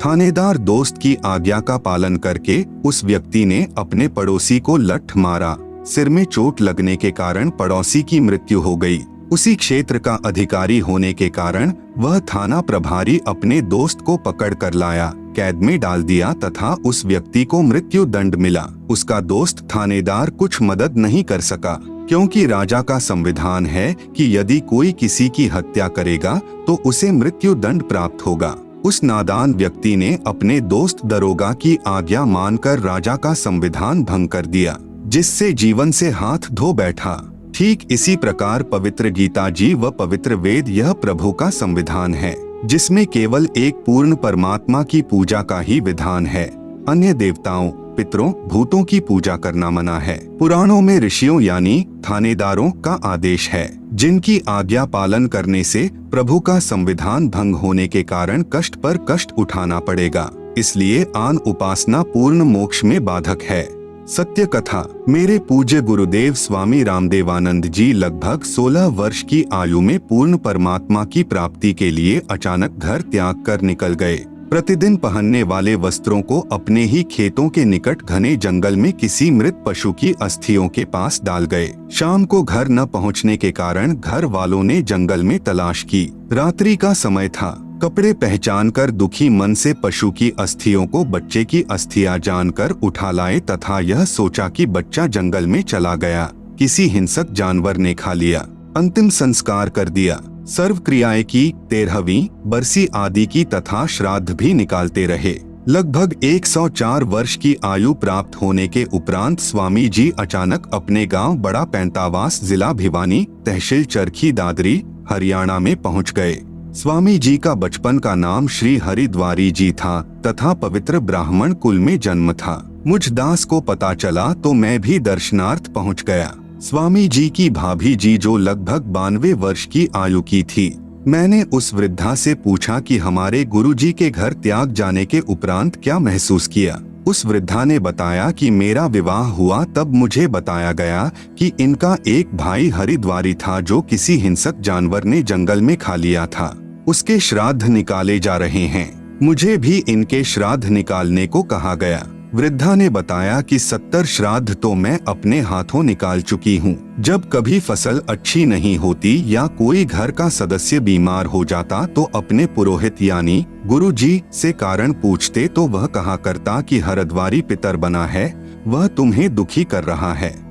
थानेदार दोस्त की आज्ञा का पालन करके उस व्यक्ति ने अपने पड़ोसी को लठ मारा। सिर में चोट लगने के कारण पड़ोसी की मृत्यु हो गई। उसी क्षेत्र का अधिकारी होने के कारण वह थाना प्रभारी अपने दोस्त को पकड़ कर लाया, कैद में डाल दिया तथा उस व्यक्ति को मृत्यु दंड मिला। उसका दोस्त थानेदार कुछ मदद नहीं कर सका, क्योंकि राजा का संविधान है कि यदि कोई किसी की हत्या करेगा तो उसे मृत्यु दंड प्राप्त होगा। उस नादान व्यक्ति ने अपने दोस्त दरोगा की आज्ञा मानकर राजा का संविधान भंग कर दिया, जिससे जीवन से हाथ धो बैठा। ठीक इसी प्रकार पवित्र गीता जी व पवित्र वेद यह प्रभु का संविधान है, जिसमें केवल एक पूर्ण परमात्मा की पूजा का ही विधान है। अन्य देवताओं, पितरों, भूतों की पूजा करना मना है। पुराणों में ऋषियों यानी थानेदारों का आदेश है, जिनकी आज्ञा पालन करने से प्रभु का संविधान भंग होने के कारण कष्ट पर कष्ट उठाना पड़ेगा। इसलिए आन उपासना पूर्ण मोक्ष में बाधक है। सत्य कथा। मेरे पूज्य गुरुदेव स्वामी रामदेवानंद जी लगभग 16 वर्ष की आयु में पूर्ण परमात्मा की प्राप्ति के लिए अचानक घर त्याग कर निकल गए। प्रतिदिन पहनने वाले वस्त्रों को अपने ही खेतों के निकट घने जंगल में किसी मृत पशु की अस्थियों के पास डाल गए। शाम को घर न पहुंचने के कारण घर वालों ने जंगल में तलाश की। रात्रि का समय था। कपड़े पहचानकर दुखी मन से पशु की अस्थियों को बच्चे की अस्थियां जानकर उठा लाए तथा यह सोचा कि बच्चा जंगल में चला गया, किसी हिंसक जानवर ने खा लिया। अंतिम संस्कार कर दिया। सर्व क्रियाएं की, 13वीं बरसी आदि की तथा श्राद्ध भी निकालते रहे। लगभग 104 वर्ष की आयु प्राप्त होने के उपरांत स्वामी जी अचानक अपने गांव बड़ा पैंतावास जिला भिवानी तहसील चरखी दादरी हरियाणा में पहुंच गए। स्वामी जी का बचपन का नाम श्री हरिद्वारी जी था तथा पवित्र ब्राह्मण कुल में जन्म था। मुझ दास को पता चला तो मैं भी दर्शनार्थ पहुंच गया। स्वामी जी की भाभी जी जो लगभग 92 वर्ष की आयु की थी। मैंने उस वृद्धा से पूछा कि हमारे गुरुजी के घर त्याग जाने के उपरांत क्या महसूस किया। उस वृद्धा ने बताया कि मेरा विवाह हुआ तब मुझे बताया गया कि इनका एक भाई हरिद्वारी था जो किसी हिंसक जानवर ने जंगल में खा लिया था। उसके श्राद्ध निकाले जा रहे हैं। मुझे भी इनके श्राद्ध निकालने को कहा गया। वृद्धा ने बताया कि 70 श्राद्ध तो मैं अपने हाथों निकाल चुकी हूँ। जब कभी फसल अच्छी नहीं होती या कोई घर का सदस्य बीमार हो जाता तो अपने पुरोहित यानी गुरुजी से कारण पूछते तो वह कहा करता कि हरिद्वारी पितर बना है, वह तुम्हें दुखी कर रहा है।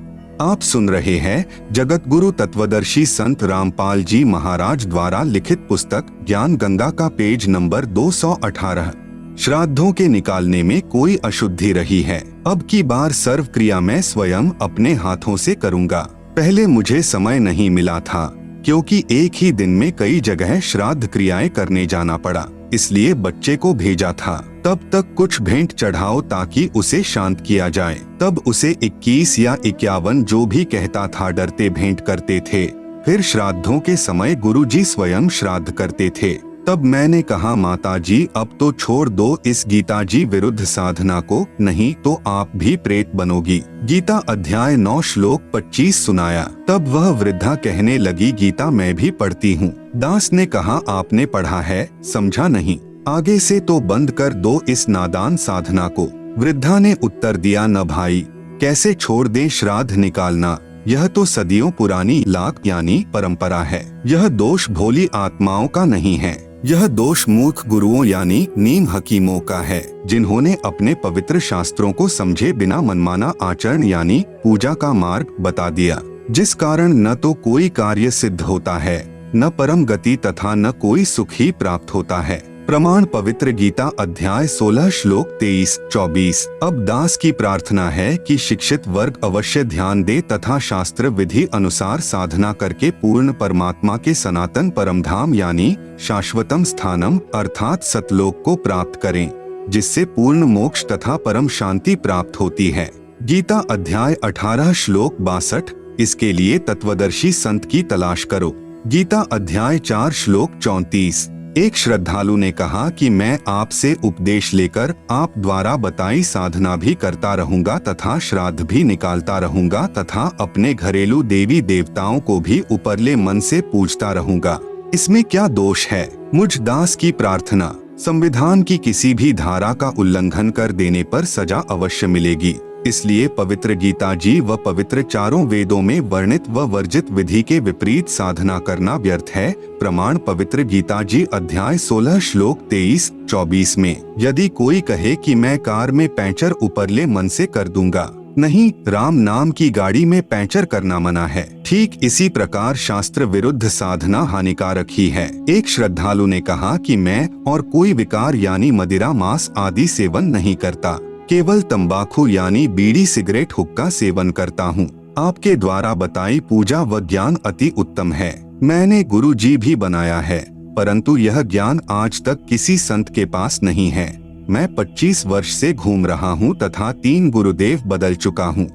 आप सुन रहे हैं जगत गुरु तत्वदर्शी संत रामपाल जी महाराज द्वारा लिखित पुस्तक ज्ञान गंगा का पेज नंबर 218। श्राद्धों के निकालने में कोई अशुद्धि रही है। अब की बार सर्व क्रिया मैं स्वयं अपने हाथों से करूंगा। पहले मुझे समय नहीं मिला था क्योंकि एक ही दिन में कई जगह श्राद्ध क्रियाएं करने जाना पड़ा, इसलिए बच्चे को भेजा था। तब तक कुछ भेंट चढ़ाओ ताकि उसे शांत किया जाए। तब उसे 21 या 51 जो भी कहता था डरते भेंट करते थे। फिर श्राद्धों के समय गुरुजी स्वयं श्राद्ध करते थे। तब मैंने कहा माता जी अब तो छोड़ दो इस गीता जी विरुद्ध साधना को, नहीं तो आप भी प्रेत बनोगी। गीता अध्याय 9 श्लोक 25 सुनाया। तब वह वृद्धा कहने लगी गीता मैं भी पढ़ती हूँ। दास ने कहा आपने पढ़ा है, समझा नहीं, आगे से तो बंद कर दो इस नादान साधना को। वृद्धा ने उत्तर दिया न भाई, कैसे छोड़ दें श्राद्ध निकालना, यह तो सदियों पुरानी लाक यानी परंपरा है। यह दोष भोली आत्माओं का नहीं है, यह दोष मूर्ख गुरुओं यानी नीम हकीमों का है, जिन्होंने अपने पवित्र शास्त्रों को समझे बिना मनमाना आचरण यानी पूजा का मार्ग बता दिया, जिस कारण न तो कोई कार्य सिद्ध होता है, न परम गति तथा न कोई सुख ही प्राप्त होता है। प्रमाण पवित्र गीता अध्याय 16 श्लोक 23-24। अब दास की प्रार्थना है कि शिक्षित वर्ग अवश्य ध्यान दे तथा शास्त्र विधि अनुसार साधना करके पूर्ण परमात्मा के सनातन परमधाम यानी शाश्वतम स्थानम अर्थात सतलोक को प्राप्त करें, जिससे पूर्ण मोक्ष तथा परम शांति प्राप्त होती है। गीता अध्याय 18 श्लोक 62। इसके लिए तत्वदर्शी संत की तलाश करो। गीता अध्याय 4 श्लोक 34। एक श्रद्धालु ने कहा कि मैं आपसे उपदेश लेकर आप द्वारा बताई साधना भी करता रहूंगा तथा श्राद्ध भी निकालता रहूंगा तथा अपने घरेलू देवी देवताओं को भी उपरले मन से पूजता रहूंगा, इसमें क्या दोष है। मुझ दास की प्रार्थना, संविधान की किसी भी धारा का उल्लंघन कर देने पर सजा अवश्य मिलेगी, इसलिए पवित्र गीता जी व पवित्र चारों वेदों में वर्णित व वर्जित विधि के विपरीत साधना करना व्यर्थ है। प्रमाण पवित्र गीता जी अध्याय 16 श्लोक 23-24 में। यदि कोई कहे कि मैं कार में पैंचर उपरले मन से कर दूंगा, नहीं, राम नाम की गाड़ी में पैंचर करना मना है। ठीक इसी प्रकार शास्त्र विरुद्ध साधना हानिकारक ही है। एक श्रद्धालु ने कहा कि मैं और कोई विकार यानी मदिरा मांस आदि सेवन नहीं करता, केवल तंबाकू यानी बीड़ी सिगरेट हुक्का सेवन करता हूँ। आपके द्वारा बताई पूजा व ज्ञान अति उत्तम है, मैंने गुरु जी भी बनाया है, परंतु यह ज्ञान आज तक किसी संत के पास नहीं है। मैं 25 वर्ष से घूम रहा हूँ तथा 3 गुरुदेव बदल चुका हूँ।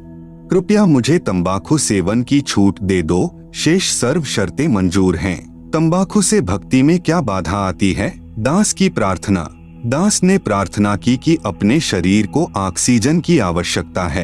कृपया मुझे तंबाकू सेवन की छूट दे दो, शेष सर्व शर्तें मंजूर हैं। तंबाकू से भक्ति में क्या बाधा आती है। दास की प्रार्थना। दास ने प्रार्थना की कि अपने शरीर को ऑक्सीजन की आवश्यकता है।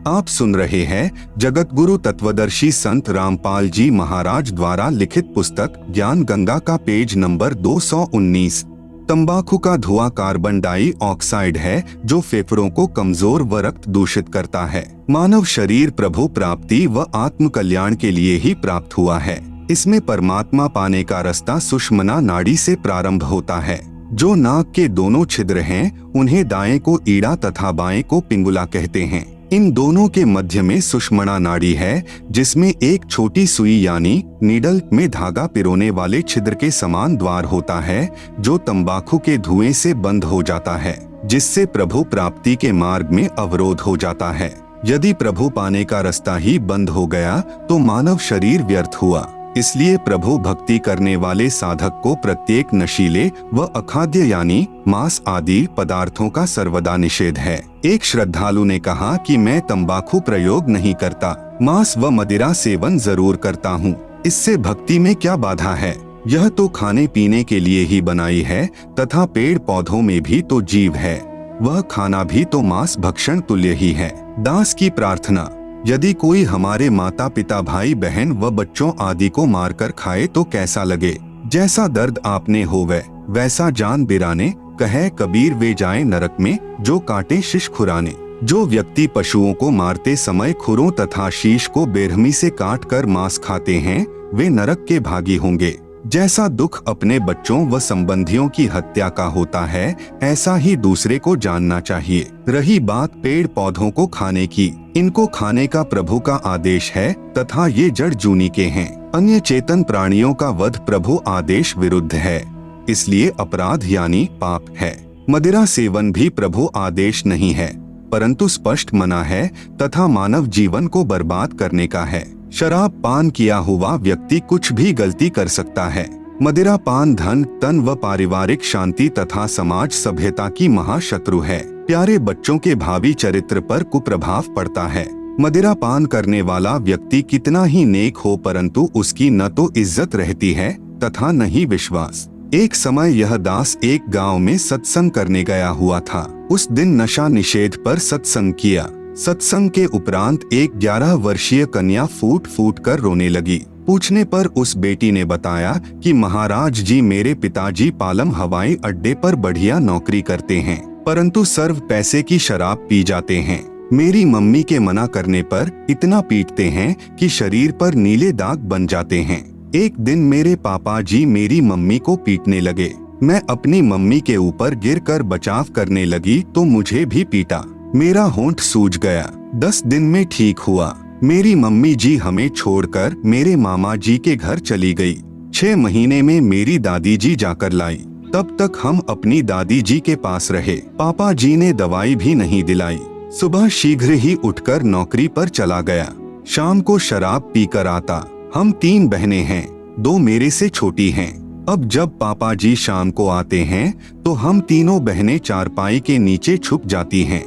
आप सुन रहे हैं जगत गुरु तत्वदर्शी संत रामपाल जी महाराज द्वारा लिखित पुस्तक ज्ञान गंगा का पेज नंबर 219। तंबाकू का धुआं कार्बन डाइऑक्साइड है जो फेफड़ों को कमजोर व रक्त दूषित करता है। मानव शरीर प्रभु प्राप्ति व आत्म कल्याण के लिए ही प्राप्त हुआ है। इसमें परमात्मा पाने का रास्ता सुषुम्ना नाड़ी से प्रारंभ होता है। जो नाक के दोनों छिद्र हैं, उन्हें दाएं को ईड़ा तथा बाएं को पिंगुला कहते हैं। इन दोनों के मध्य में सुषुम्ना नाड़ी है, जिसमें एक छोटी सुई यानी नीडल में धागा पिरोने वाले छिद्र के समान द्वार होता है, जो तंबाकू के धुएं से बंद हो जाता है, जिससे प्रभु प्राप्ति के मार्ग में अवरोध हो जाता है। यदि प्रभु पाने का रास्ता ही बंद हो गया तो मानव शरीर व्यर्थ हुआ। इसलिए प्रभु भक्ति करने वाले साधक को प्रत्येक नशीले व अखाद्य यानी मांस आदि पदार्थों का सर्वदा निषेध है। एक श्रद्धालु ने कहा कि मैं तंबाकू प्रयोग नहीं करता, मांस व मदिरा सेवन जरूर करता हूँ, इससे भक्ति में क्या बाधा है? यह तो खाने पीने के लिए ही बनाई है तथा पेड़ पौधों में भी तो जीव है, वह खाना भी तो मांस भक्षण तुल्य ही है। दास की प्रार्थना, यदि कोई हमारे माता पिता भाई बहन व बच्चों आदि को मारकर खाए तो कैसा लगे? जैसा दर्द आपने होवे वैसा जान बिराने, कहे कबीर वे जाए नरक में जो काटे शीश खुराने। जो व्यक्ति पशुओं को मारते समय खुरों तथा शीश को बेरहमी से काट कर मांस खाते हैं वे नरक के भागी होंगे। जैसा दुख अपने बच्चों व संबंधियों की हत्या का होता है, ऐसा ही दूसरे को जानना चाहिए। रही बात पेड़ पौधों को खाने की, इनको खाने का प्रभु का आदेश है तथा ये जड़ जूनी के हैं। अन्य चेतन प्राणियों का वध प्रभु आदेश विरुद्ध है, इसलिए अपराध यानी पाप है। मदिरा सेवन भी प्रभु आदेश नहीं है, परंतु स्पष्ट मना है तथा मानव जीवन को बर्बाद करने का है। शराब पान किया हुआ व्यक्ति कुछ भी गलती कर सकता है। मदिरा पान धन तन व पारिवारिक शांति तथा समाज सभ्यता की महाशत्रु है। प्यारे बच्चों के भावी चरित्र पर कुप्रभाव पड़ता है। मदिरा पान करने वाला व्यक्ति कितना ही नेक हो परंतु उसकी न तो इज्जत रहती है तथा न ही विश्वास। एक समय यह दास एक गांव में सत्संग करने गया हुआ था। उस दिन नशा निषेध पर सत्संग किया। सत्संग के उपरांत एक 11 वर्षीय कन्या फूट फूट कर रोने लगी। पूछने पर उस बेटी ने बताया कि महाराज जी मेरे पिताजी पालम हवाई अड्डे पर बढ़िया नौकरी करते हैं, परंतु सर्व पैसे की शराब पी जाते हैं। मेरी मम्मी के मना करने पर इतना पीटते हैं कि शरीर पर नीले दाग बन जाते हैं। एक दिन मेरे पापा जी मेरी मम्मी को पीटने लगे। मैं अपनी मम्मी के ऊपर गिरकर बचाव करने लगी तो मुझे भी पीटा। मेरा होंठ सूज गया। 10 दिन में ठीक हुआ। मेरी मम्मी जी हमें छोड़कर मेरे मामा जी के घर चली गई। 6 महीने में मेरी दादी जी जाकर लाई। तब तक हम अपनी दादी जी के पास रहे। पापा जी ने दवाई भी नहीं दिलाई। सुबह शीघ्र ही उठकर नौकरी पर चला गया। शाम को शराब पीकर आता। हम 3 बहनें हैं, 2 मेरे से छोटी हैं। अब जब पापा जी शाम को आते हैं तो हम तीनों बहनें चारपाई के नीचे छुप जाती हैं।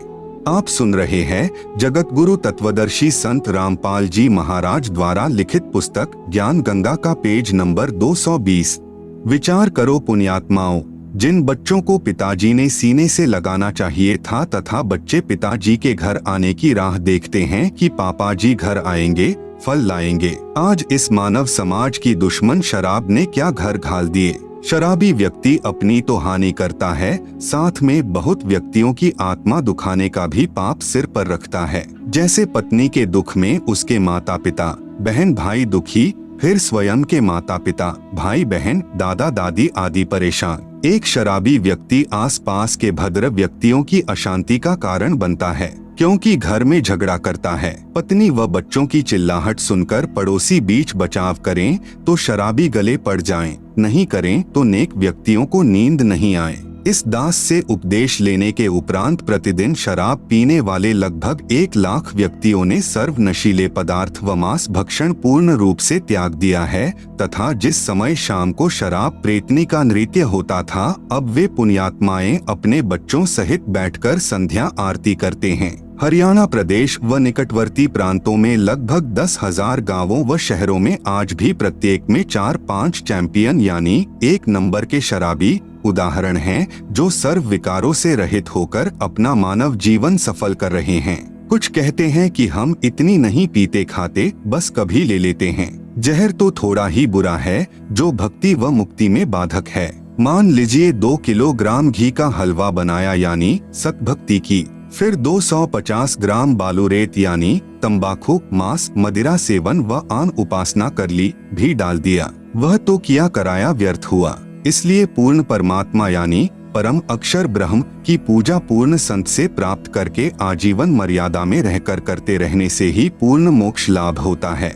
आप सुन रहे हैं जगत गुरु तत्वदर्शी संत रामपाल जी महाराज द्वारा लिखित पुस्तक ज्ञान गंगा का पेज नंबर 220। विचार करो पुण्यात्माओं, जिन बच्चों को पिताजी ने सीने से लगाना चाहिए था तथा बच्चे पिताजी के घर आने की राह देखते हैं कि पापा जी घर आएंगे, फल लाएंगे। आज इस मानव समाज की दुश्मन शराब ने क्या घर घाल दिए। शराबी व्यक्ति अपनी तो हानि करता है, साथ में बहुत व्यक्तियों की आत्मा दुखाने का भी पाप सिर पर रखता है। जैसे पत्नी के दुख में उसके माता पिता बहन भाई दुखी, फिर स्वयं के माता पिता भाई बहन दादा दादी आदि परेशान। एक शराबी व्यक्ति आसपास के भद्र व्यक्तियों की अशांति का कारण बनता है, क्योंकि घर में झगड़ा करता है। पत्नी व बच्चों की चिल्लाहट सुनकर पड़ोसी बीच बचाव करें तो शराबी गले पड़ जाएं, नहीं करें तो नेक व्यक्तियों को नींद नहीं आए। इस दास से उपदेश लेने के उपरांत प्रतिदिन शराब पीने वाले लगभग 1 लाख व्यक्तियों ने सर्व नशीले पदार्थ व मांस भक्षण पूर्ण रूप से त्याग दिया है तथा जिस समय शाम को शराब प्रेतनी का नृत्य होता था, अब वे पुण्यात्माएं अपने बच्चों सहित बैठकर संध्या आरती करते हैं। हरियाणा प्रदेश व निकटवर्ती प्रांतों में लगभग 10,000 गांवों व शहरों में आज भी प्रत्येक में 4-5 चैंपियन यानी 1 नंबर के शराबी उदाहरण हैं, जो सर्व विकारों से रहित होकर अपना मानव जीवन सफल कर रहे हैं। कुछ कहते हैं कि हम इतनी नहीं पीते खाते, बस कभी ले लेते हैं। जहर तो थोड़ा ही बुरा है जो भक्ति व मुक्ति में बाधक है। मान लीजिए 2 किलोग्राम घी का हलवा बनाया यानी सतभक्ति की, फिर 250 ग्राम बालूरेत यानी तंबाकू, मांस, मदिरा सेवन व आन उपासना कर ली भी डाल दिया, वह तो किया कराया व्यर्थ हुआ। इसलिए पूर्ण परमात्मा यानी परम अक्षर ब्रह्म की पूजा पूर्ण संत से प्राप्त करके आजीवन मर्यादा में रहकर करते रहने से ही पूर्ण मोक्ष लाभ होता है।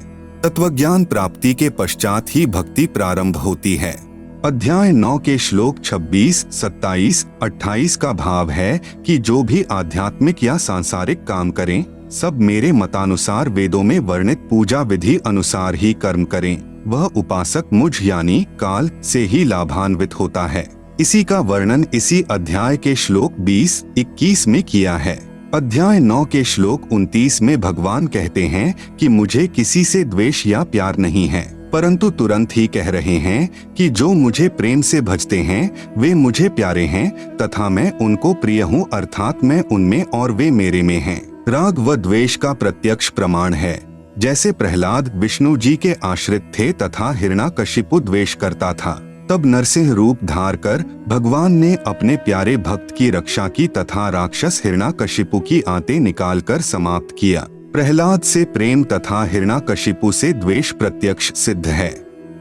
तत्वज्ञान प्राप्ति के पश्चात ही भक्ति प्रारंभ होती है। अध्याय 9 के श्लोक 26, 27, 28 का भाव है कि जो भी आध्यात्मिक या सांसारिक काम करें, सब मेरे मतानुसार वेदों में वर्णित पूजा विधि अनुसार ही कर्म करें। वह उपासक मुझ यानी काल से ही लाभान्वित होता है। इसी का वर्णन इसी अध्याय के श्लोक 20-21 में किया है। अध्याय 9 के श्लोक 29 में भगवान कहते हैं कि मुझे किसी से द्वेष या प्यार नहीं है, परंतु तुरंत ही कह रहे हैं कि जो मुझे प्रेम से भजते हैं वे मुझे प्यारे हैं तथा मैं उनको प्रिय हूँ, अर्थात मैं उनमें और वे मेरे में हैं। राग व द्वेष का प्रत्यक्ष प्रमाण है। जैसे प्रहलाद विष्णु जी के आश्रित थे तथा हिरण्याकशिपु द्वेष करता था, तब नरसिंह रूप धार कर भगवान ने अपने प्यारे भक्त की रक्षा की तथा राक्षस हिरण्याकशिपु की आंतें निकालकर समाप्त किया। प्रहलाद से प्रेम तथा हिरण्याकशिपु से द्वेष प्रत्यक्ष सिद्ध है।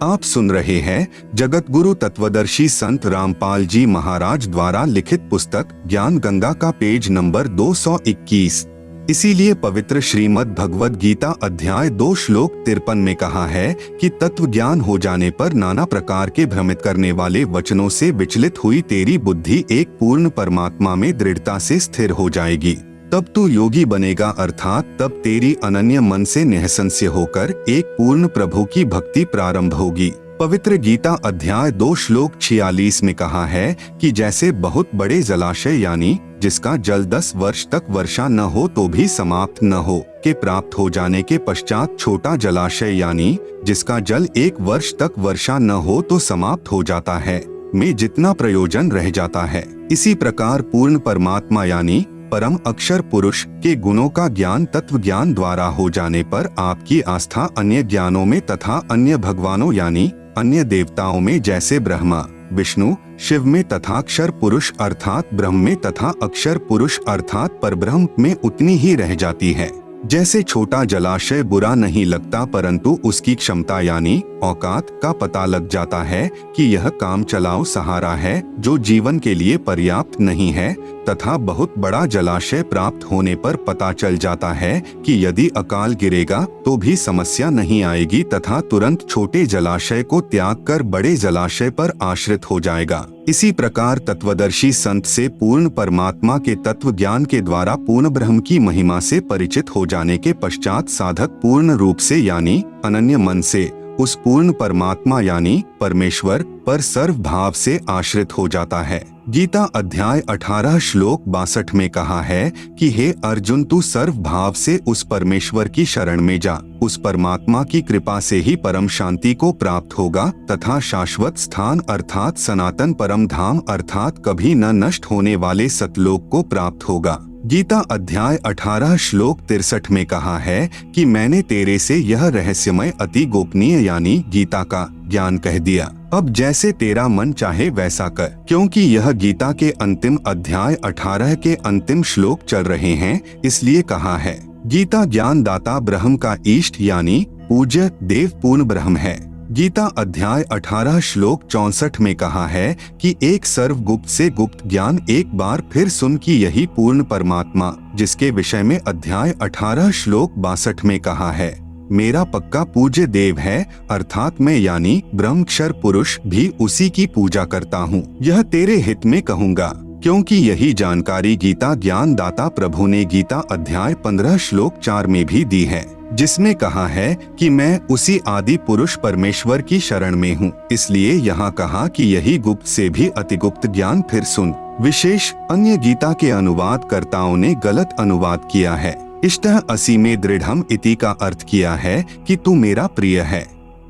आप सुन रहे हैं जगत गुरु तत्वदर्शी संत रामपाल जी महाराज द्वारा लिखित पुस्तक ज्ञान गंगा का पेज नंबर 221। इसीलिए पवित्र श्रीमद् भगवद गीता अध्याय 2 श्लोक 53 में कहा है कि तत्व ज्ञान हो जाने पर नाना प्रकार के भ्रमित करने वाले वचनों से विचलित हुई तेरी बुद्धि एक पूर्ण परमात्मा में दृढ़ता से स्थिर हो जाएगी। तब तू योगी बनेगा, अर्थात तब तेरी अनन्य मन से निःसंशय होकर एक पूर्ण प्रभु की भक्ति प्रारंभ होगी। पवित्र गीता अध्याय 2 श्लोक 46 में कहा है कि जैसे बहुत बड़े जलाशय यानी जिसका जल 10 वर्ष तक वर्षा न हो तो भी समाप्त न हो के प्राप्त हो जाने के पश्चात छोटा जलाशय यानी जिसका जल 1 वर्ष तक वर्षा न हो तो समाप्त हो जाता है, में जितना प्रयोजन रह जाता है, इसी प्रकार पूर्ण परमात्मा यानी परम अक्षर पुरुष के गुणों का ज्ञान तत्व ज्ञान द्वारा हो जाने पर आपकी आस्था अन्य ज्ञानों में तथा अन्य भगवानों यानी अन्य देवताओं में जैसे ब्रह्मा विष्णु शिव में तथा अक्षर पुरुष अर्थात ब्रह्म में तथा अक्षर पुरुष अर्थात परब्रह्म में उतनी ही रह जाती है। जैसे छोटा जलाशय बुरा नहीं लगता परंतु उसकी क्षमता यानी औकात का पता लग जाता है कि यह काम चलाओ सहारा है जो जीवन के लिए पर्याप्त नहीं है, तथा बहुत बड़ा जलाशय प्राप्त होने पर पता चल जाता है कि यदि अकाल गिरेगा तो भी समस्या नहीं आएगी तथा तुरंत छोटे जलाशय को त्याग कर बड़े जलाशय पर आश्रित हो जाएगा। इसी प्रकार तत्वदर्शी संत से पूर्ण परमात्मा के तत्व ज्ञान के द्वारा पूर्ण ब्रह्म की महिमा से परिचित हो जाने के पश्चात साधक पूर्ण रूप से यानी अनन्य मन से उस पूर्ण परमात्मा यानी परमेश्वर पर सर्व भाव से आश्रित हो जाता है। गीता अध्याय 18 श्लोक 62 में कहा है कि हे अर्जुन, तू सर्व भाव से उस परमेश्वर की शरण में जा, उस परमात्मा की कृपा से ही परम शांति को प्राप्त होगा तथा शाश्वत स्थान अर्थात सनातन परम धाम अर्थात कभी न नष्ट होने वाले सतलोक को प्राप्त होगा। गीता अध्याय 18 श्लोक 63 में कहा है कि मैंने तेरे से यह रहस्यमय अति गोपनीय यानी गीता का ज्ञान कह दिया, अब जैसे तेरा मन चाहे वैसा कर। क्योंकि यह गीता के अंतिम अध्याय 18 के अंतिम श्लोक चल रहे हैं, इसलिए कहा है गीता ज्ञान दाता ब्रह्म का इष्ट यानी पूज्य देव पूर्ण ब्रह्म है। गीता अध्याय 18 श्लोक 64 में कहा है कि एक सर्वगुप्त से गुप्त ज्ञान एक बार फिर सुन कि यही पूर्ण परमात्मा जिसके विषय में अध्याय 18 श्लोक 62 में कहा है मेरा पक्का पूज्य देव है, अर्थात मैं यानी ब्रह्मक्षर पुरुष भी उसी की पूजा करता हूँ। यह तेरे हित में कहूँगा, क्योंकि यही जानकारी गीता ज्ञान दाता प्रभु ने गीता अध्याय 15 श्लोक 4 में भी दी है, जिसमें कहा है कि मैं उसी आदि पुरुष परमेश्वर की शरण में हूँ। इसलिए यहाँ कहा कि यही गुप्त से भी अतिगुप्त ज्ञान फिर सुन। विशेष अन्य गीता के अनुवादकर्ताओं ने गलत अनुवाद किया है। इष्टः असि में दृढ़म इति का अर्थ किया है कि तू मेरा प्रिय है।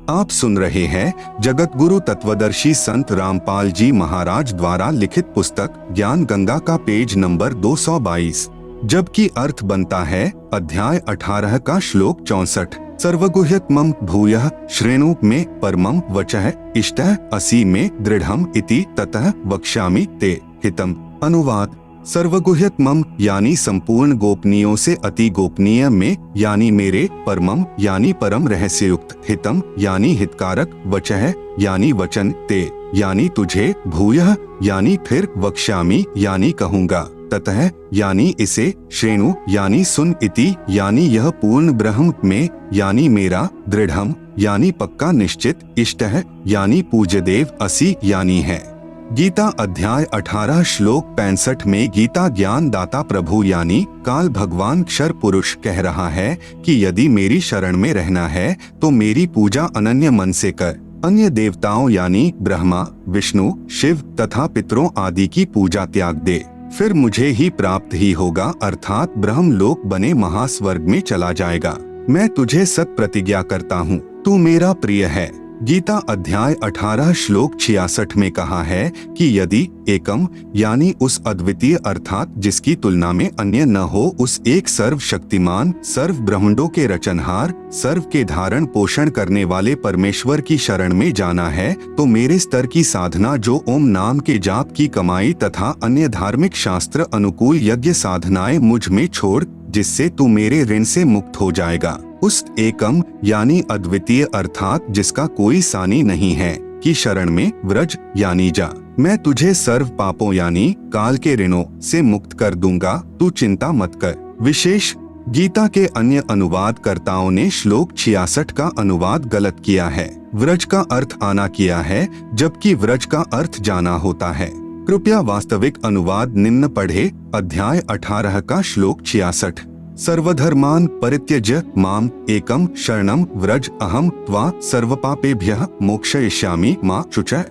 आप सुन रहे हैं जगत गुरु तत्वदर्शी संत रामपाल जी महाराज द्वारा लिखित पुस्तक ज्ञान गंगा का पेज नंबर 222, जबकि अर्थ बनता है अध्याय 18 का श्लोक 64। सर्वगुह्यतमं भूयः श्रेणु में परमं वचः इष्टः असि में दृढ़म इति ततः वक्ष्यामि ते हितम। अनुवाद सर्वगुह्यतमं यानी संपूर्ण गोपनीयों से अति गोपनीय में यानी मेरे, परमम यानी परम रहस्ययुक्त, हितम यानी हितकारक, वचः यानी वचन, ते यानी तुझे, भूयः यानी फिर, वक्ष्यामि यानी कहूँगा, ततः यानी इसे, श्रेणु यानी सुन, इति यानी यह पूर्ण ब्रह्म में यानी मेरा, दृढ़म यानी पक्का निश्चित, इष्टः यानी पूज्य देव, असि यानी है। गीता अध्याय 18 श्लोक 65 में गीता ज्ञान दाता प्रभु यानी काल भगवान क्षर पुरुष कह रहा है कि यदि मेरी शरण में रहना है तो मेरी पूजा अनन्य मन से कर, अन्य देवताओं यानी ब्रह्मा, विष्णु, शिव तथा पितरों आदि की पूजा त्याग दे, फिर मुझे ही प्राप्त ही होगा, अर्थात ब्रह्मलोक बने महास्वर्ग में चला जाएगा। मैं तुझे सत प्रतिज्ञा करता हूँ, तू मेरा प्रिय है। गीता अध्याय 18 श्लोक 66 में कहा है कि यदि एकम यानी उस अद्वितीय अर्थात जिसकी तुलना में अन्य न हो, उस एक सर्वशक्तिमान, सर्व ब्रह्मांडों के रचनहार, सर्व के धारण पोषण करने वाले परमेश्वर की शरण में जाना है, तो मेरे स्तर की साधना जो ओम नाम के जाप की कमाई तथा अन्य धार्मिक शास्त्र अनुकूल यज्ञ साधनाएं मुझ में छोड़, जिससे तू मेरे ऋण से मुक्त हो जाएगा। उस एकम यानी अद्वितीय अर्थात जिसका कोई सानी नहीं है की शरण में व्रज यानी जा। मैं तुझे सर्व पापों यानी काल के ऋणों से मुक्त कर दूंगा, तू चिंता मत कर। विशेष गीता के अन्य अनुवादकर्ताओं ने श्लोक 66 का अनुवाद गलत किया है। व्रज का अर्थ आना किया है, जबकि व्रज का अर्थ जाना होता है। कृपया वास्तविक अनुवाद निम्न पढ़े। अध्याय 18 का श्लोक 66। सर्वधर्मान् परित्यज्य माम एकम शरणम व्रज अहम त्वा सर्वपापेभ्यः मोक्षयिष्यामि मा शुचः।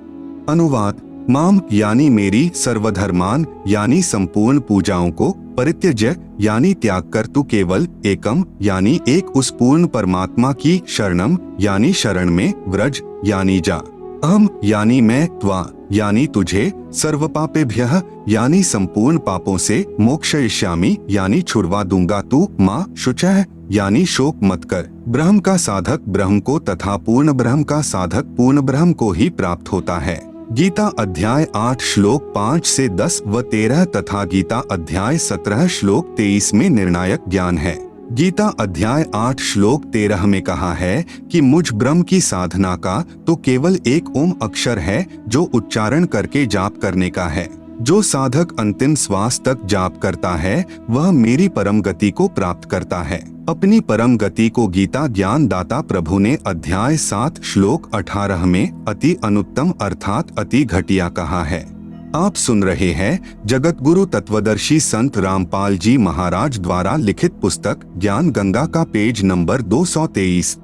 अनुवाद: माम यानी मेरी, सर्वधर्मान यानी संपूर्ण पूजाओं को, परित्यज्य यानी त्याग कर तू केवल एकम यानी एक उस पूर्ण परमात्मा की, शरणम यानी शरण में, व्रज यानी जा, अहम यानी मैं, त्वा यानी तुझे, सर्वपापेभ्यः यानी संपूर्ण पापों से, मोक्षयिष्यामि यानी छुड़वा दूंगा तू, माँ शुचः यानी शोक मत कर। ब्रह्म का साधक ब्रह्म को तथा पूर्ण ब्रह्म का साधक पूर्ण ब्रह्म को ही प्राप्त होता है। गीता अध्याय 8 श्लोक 5 से 10 व 13 तथा गीता अध्याय 17 श्लोक 23 में निर्णायक ज्ञान है। गीता अध्याय 8 श्लोक 13 में कहा है कि मुझ ब्रह्म की साधना का तो केवल एक ओम अक्षर है जो उच्चारण करके जाप करने का है। जो साधक अंतिम श्वास तक जाप करता है वह मेरी परम गति को प्राप्त करता है। अपनी परम गति को गीता ज्ञान दाता प्रभु ने अध्याय 7 श्लोक 18 में अति अनुत्तम अर्थात अति घटिया कहा है। आप सुन रहे हैं जगत गुरु तत्वदर्शी संत रामपाल जी महाराज द्वारा लिखित पुस्तक ज्ञान गंगा का पेज नंबर 223।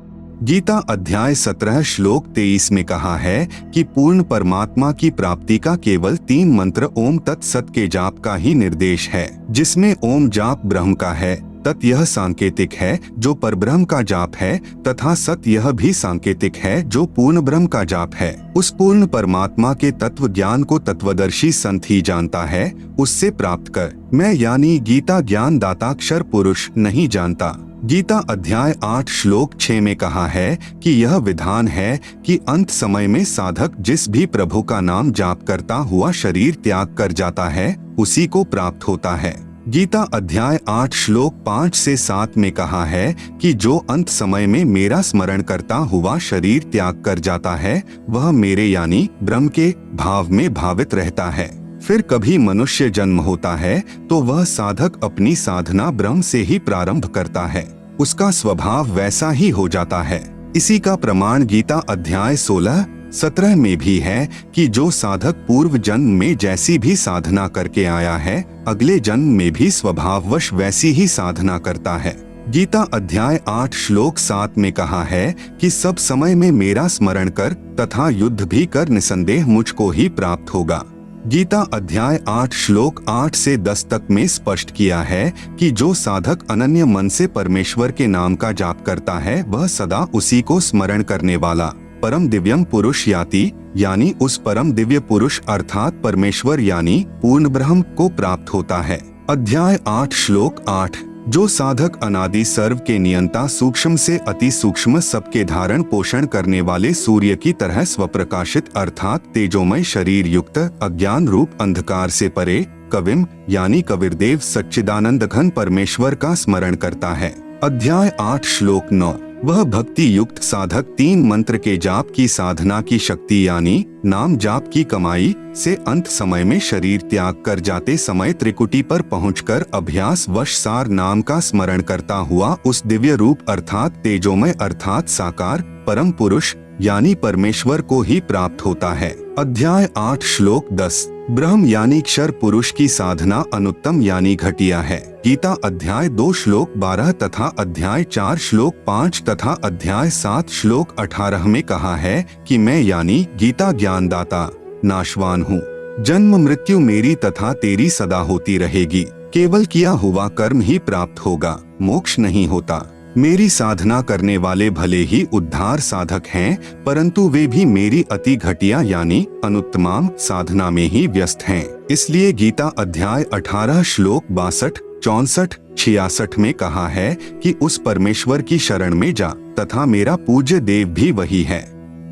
गीता अध्याय 17 श्लोक 23 में कहा है कि पूर्ण परमात्मा की प्राप्ति का केवल 3 मंत्र ओम तत्सत के जाप का ही निर्देश है, जिसमें ओम जाप ब्रह्म का है, तत् यह सांकेतिक है जो परब्रह्म का जाप है, तथा सत यह भी सांकेतिक है जो पूर्ण ब्रह्म का जाप है। उस पूर्ण परमात्मा के तत्व ज्ञान को तत्वदर्शी संत ही जानता है, उससे प्राप्त कर। मैं यानी गीता ज्ञान दाता अक्षर पुरुष नहीं जानता। गीता अध्याय 8 श्लोक 6 में कहा है कि यह विधान है कि अंत समय में साधक जिस भी प्रभु का नाम जाप करता हुआ शरीर त्याग कर जाता है उसी को प्राप्त होता है। गीता अध्याय 8 श्लोक 5 से 7 में कहा है कि जो अंत समय में मेरा स्मरण करता हुआ शरीर त्याग कर जाता है वह मेरे यानी ब्रह्म के भाव में भावित रहता है। फिर कभी मनुष्य जन्म होता है तो वह साधक अपनी साधना ब्रह्म से ही प्रारंभ करता है, उसका स्वभाव वैसा ही हो जाता है। इसी का प्रमाण गीता अध्याय 16-17 में भी है कि जो साधक पूर्व जन्म में जैसी भी साधना करके आया है अगले जन्म में भी स्वभाववश वैसी ही साधना करता है। गीता अध्याय 8 श्लोक 7 में कहा है कि सब समय में मेरा स्मरण कर तथा युद्ध भी कर निसंदेह मुझको ही प्राप्त होगा। गीता अध्याय 8 श्लोक 8 से 10 तक में स्पष्ट किया है कि जो साधक अनन्य मन से परमेश्वर के नाम का जाप करता है वह सदा उसी को स्मरण करने वाला परम दिव्यम पुरुष याति यानी उस परम दिव्य पुरुष अर्थात परमेश्वर यानी पूर्ण ब्रह्म को प्राप्त होता है। अध्याय 8 श्लोक 8 जो साधक अनादि सर्व के नियंता सूक्ष्म से अति सूक्ष्म सबके धारण पोषण करने वाले सूर्य की तरह स्वप्रकाशित अर्थात तेजोमय शरीर युक्त अज्ञान रूप अंधकार से परे कविम यानी कबीरदेव सच्चिदानंद घन परमेश्वर का स्मरण करता है। अध्याय 8 श्लोक 9 वह भक्ति युक्त साधक 3 मंत्र के जाप की साधना की शक्ति यानी नाम जाप की कमाई से अंत समय में शरीर त्याग कर जाते समय त्रिकुटी पर पहुंचकर अभ्यास वश सार नाम का स्मरण करता हुआ उस दिव्य रूप अर्थात तेजोमय अर्थात साकार परम पुरुष यानी परमेश्वर को ही प्राप्त होता है। अध्याय 8 श्लोक 10। ब्रह्म यानी क्षर पुरुष की साधना अनुत्तम यानी घटिया है। गीता अध्याय 2 श्लोक 12 तथा अध्याय 4 श्लोक 5 तथा अध्याय 7 श्लोक 18 में कहा है कि मैं यानी गीता ज्ञानदाता नाशवान हूँ। जन्म मृत्यु मेरी तथा तेरी सदा होती रहेगी। केवल किया हुआ कर्म ही प्राप्त होगा, मोक्ष नहीं होता। मेरी साधना करने वाले भले ही उद्धार साधक हैं, परंतु वे भी मेरी अति घटिया यानी अनुत्तम साधना में ही व्यस्त हैं। इसलिए गीता अध्याय 18 श्लोक 62, 64, 66 में कहा है कि उस परमेश्वर की शरण में जा तथा मेरा पूज्य देव भी वही है।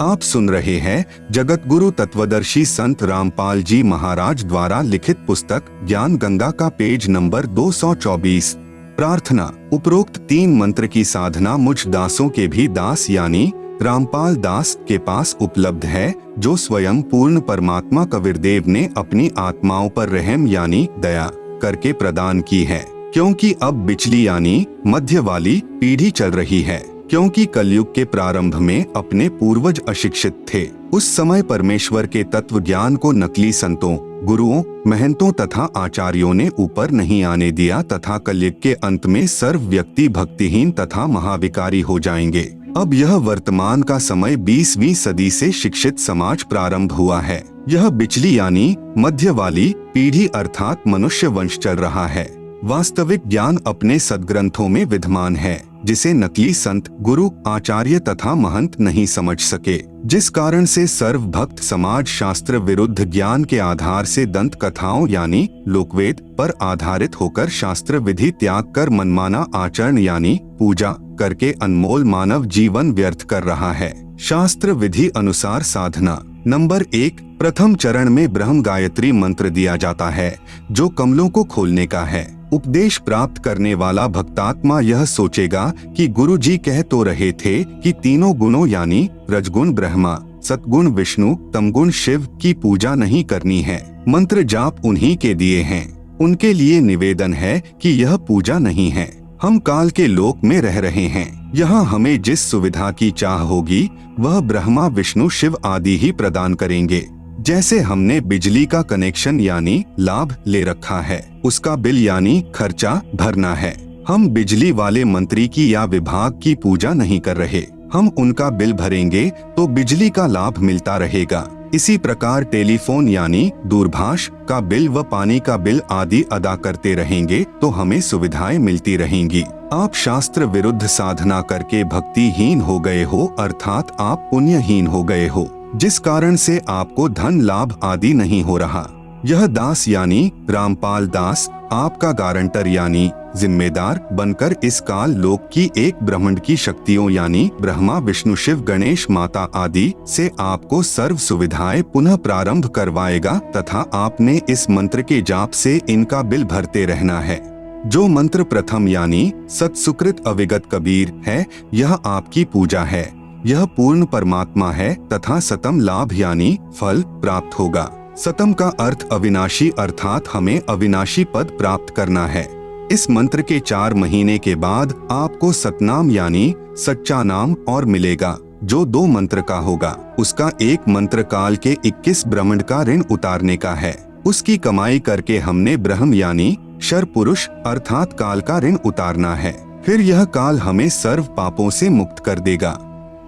आप सुन रहे हैं जगत गुरु तत्वदर्शी संत रामपाल जी महाराज द्वारा लिखित पुस्तक ज्ञान गंगा का पेज नंबर 224। प्रार्थना। उपरोक्त 3 मंत्र की साधना मुझ दासों के भी दास यानी रामपाल दास के पास उपलब्ध है, जो स्वयं पूर्ण परमात्मा कबीरदेव ने अपनी आत्माओं पर रहम यानी दया करके प्रदान की है। क्योंकि अब बिचली यानी मध्य वाली पीढ़ी चल रही है, क्योंकि कलयुग के प्रारंभ में अपने पूर्वज अशिक्षित थे। उस समय परमेश्वर के तत्व ज्ञान को नकली संतों, गुरुओं, महंतों तथा आचार्यों ने ऊपर नहीं आने दिया तथा कलयुग के अंत में सर्व व्यक्ति भक्तिहीन तथा महाविकारी हो जाएंगे। अब यह वर्तमान का समय 20वीं सदी से शिक्षित समाज प्रारंभ हुआ है। यह बिचली यानी मध्य वाली पीढ़ी अर्थात मनुष्य वंश चल रहा है। वास्तविक ज्ञान अपने सद्ग्रंथों में विद्यमान है, जिसे नकली संत, गुरु, आचार्य तथा महंत नहीं समझ सके, जिस कारण से सर्व भक्त समाज शास्त्र विरुद्ध ज्ञान के आधार से दंत कथाओं यानी लोकवेद पर आधारित होकर शास्त्र विधि त्याग कर मनमाना आचरण यानी पूजा करके अनमोल मानव जीवन व्यर्थ कर रहा है। शास्त्र विधि अनुसार साधना। नंबर 1, प्रथम चरण में ब्रह्म गायत्री मंत्र दिया जाता है, जो कमलों को खोलने का है। उपदेश प्राप्त करने वाला भक्तात्मा यह सोचेगा कि गुरु जी कह तो रहे थे कि तीनों गुणों यानी रजगुण ब्रह्मा, सतगुण विष्णु, तमगुण शिव की पूजा नहीं करनी है। मंत्र जाप उन्हीं के दिए हैं, उनके लिए निवेदन है कि यह पूजा नहीं है। हम काल के लोक में रह रहे हैं, यहाँ हमें जिस सुविधा की चाह होगी वह ब्रह्मा विष्णु शिव आदि ही प्रदान करेंगे। जैसे हमने बिजली का कनेक्शन यानी लाभ ले रखा है, उसका बिल यानी खर्चा भरना है। हम बिजली वाले मंत्री की या विभाग की पूजा नहीं कर रहे, हम उनका बिल भरेंगे तो बिजली का लाभ मिलता रहेगा। इसी प्रकार टेलीफोन यानी दूरभाष का बिल व पानी का बिल आदि अदा करते रहेंगे तो हमें सुविधाएं मिलती रहेंगी। आप शास्त्र विरुद्ध साधना करके भक्तिहीन हो गए हो, अर्थात आप पुण्यहीन हो गए हो, जिस कारण से आपको धन लाभ आदि नहीं हो रहा। यह दास यानी रामपाल दास आपका गारंटर यानी जिम्मेदार बनकर इस काल लोक की एक ब्रह्मांड की शक्तियों यानी ब्रह्मा विष्णु शिव गणेश माता आदि से आपको सर्व सुविधाएं पुनः प्रारंभ करवाएगा तथा आपने इस मंत्र के जाप से इनका बिल भरते रहना है। जो मंत्र प्रथम यानी सत्सुकृत अविगत कबीर है, यह आपकी पूजा है। यह पूर्ण परमात्मा है तथा सतम लाभ यानी फल प्राप्त होगा। सतम का अर्थ अविनाशी अर्थात हमें अविनाशी पद प्राप्त करना है। इस मंत्र के 4 महीने के बाद आपको सतनाम यानी सच्चा नाम और मिलेगा, जो 2 मंत्र का होगा। उसका एक मंत्र काल के 21 ब्रह्मांड का ऋण उतारने का है। उसकी कमाई करके हमने ब्रह्म यानी क्षर पुरुष अर्थात काल का ऋण उतारना है। फिर यह काल हमें सर्व पापों से मुक्त कर देगा।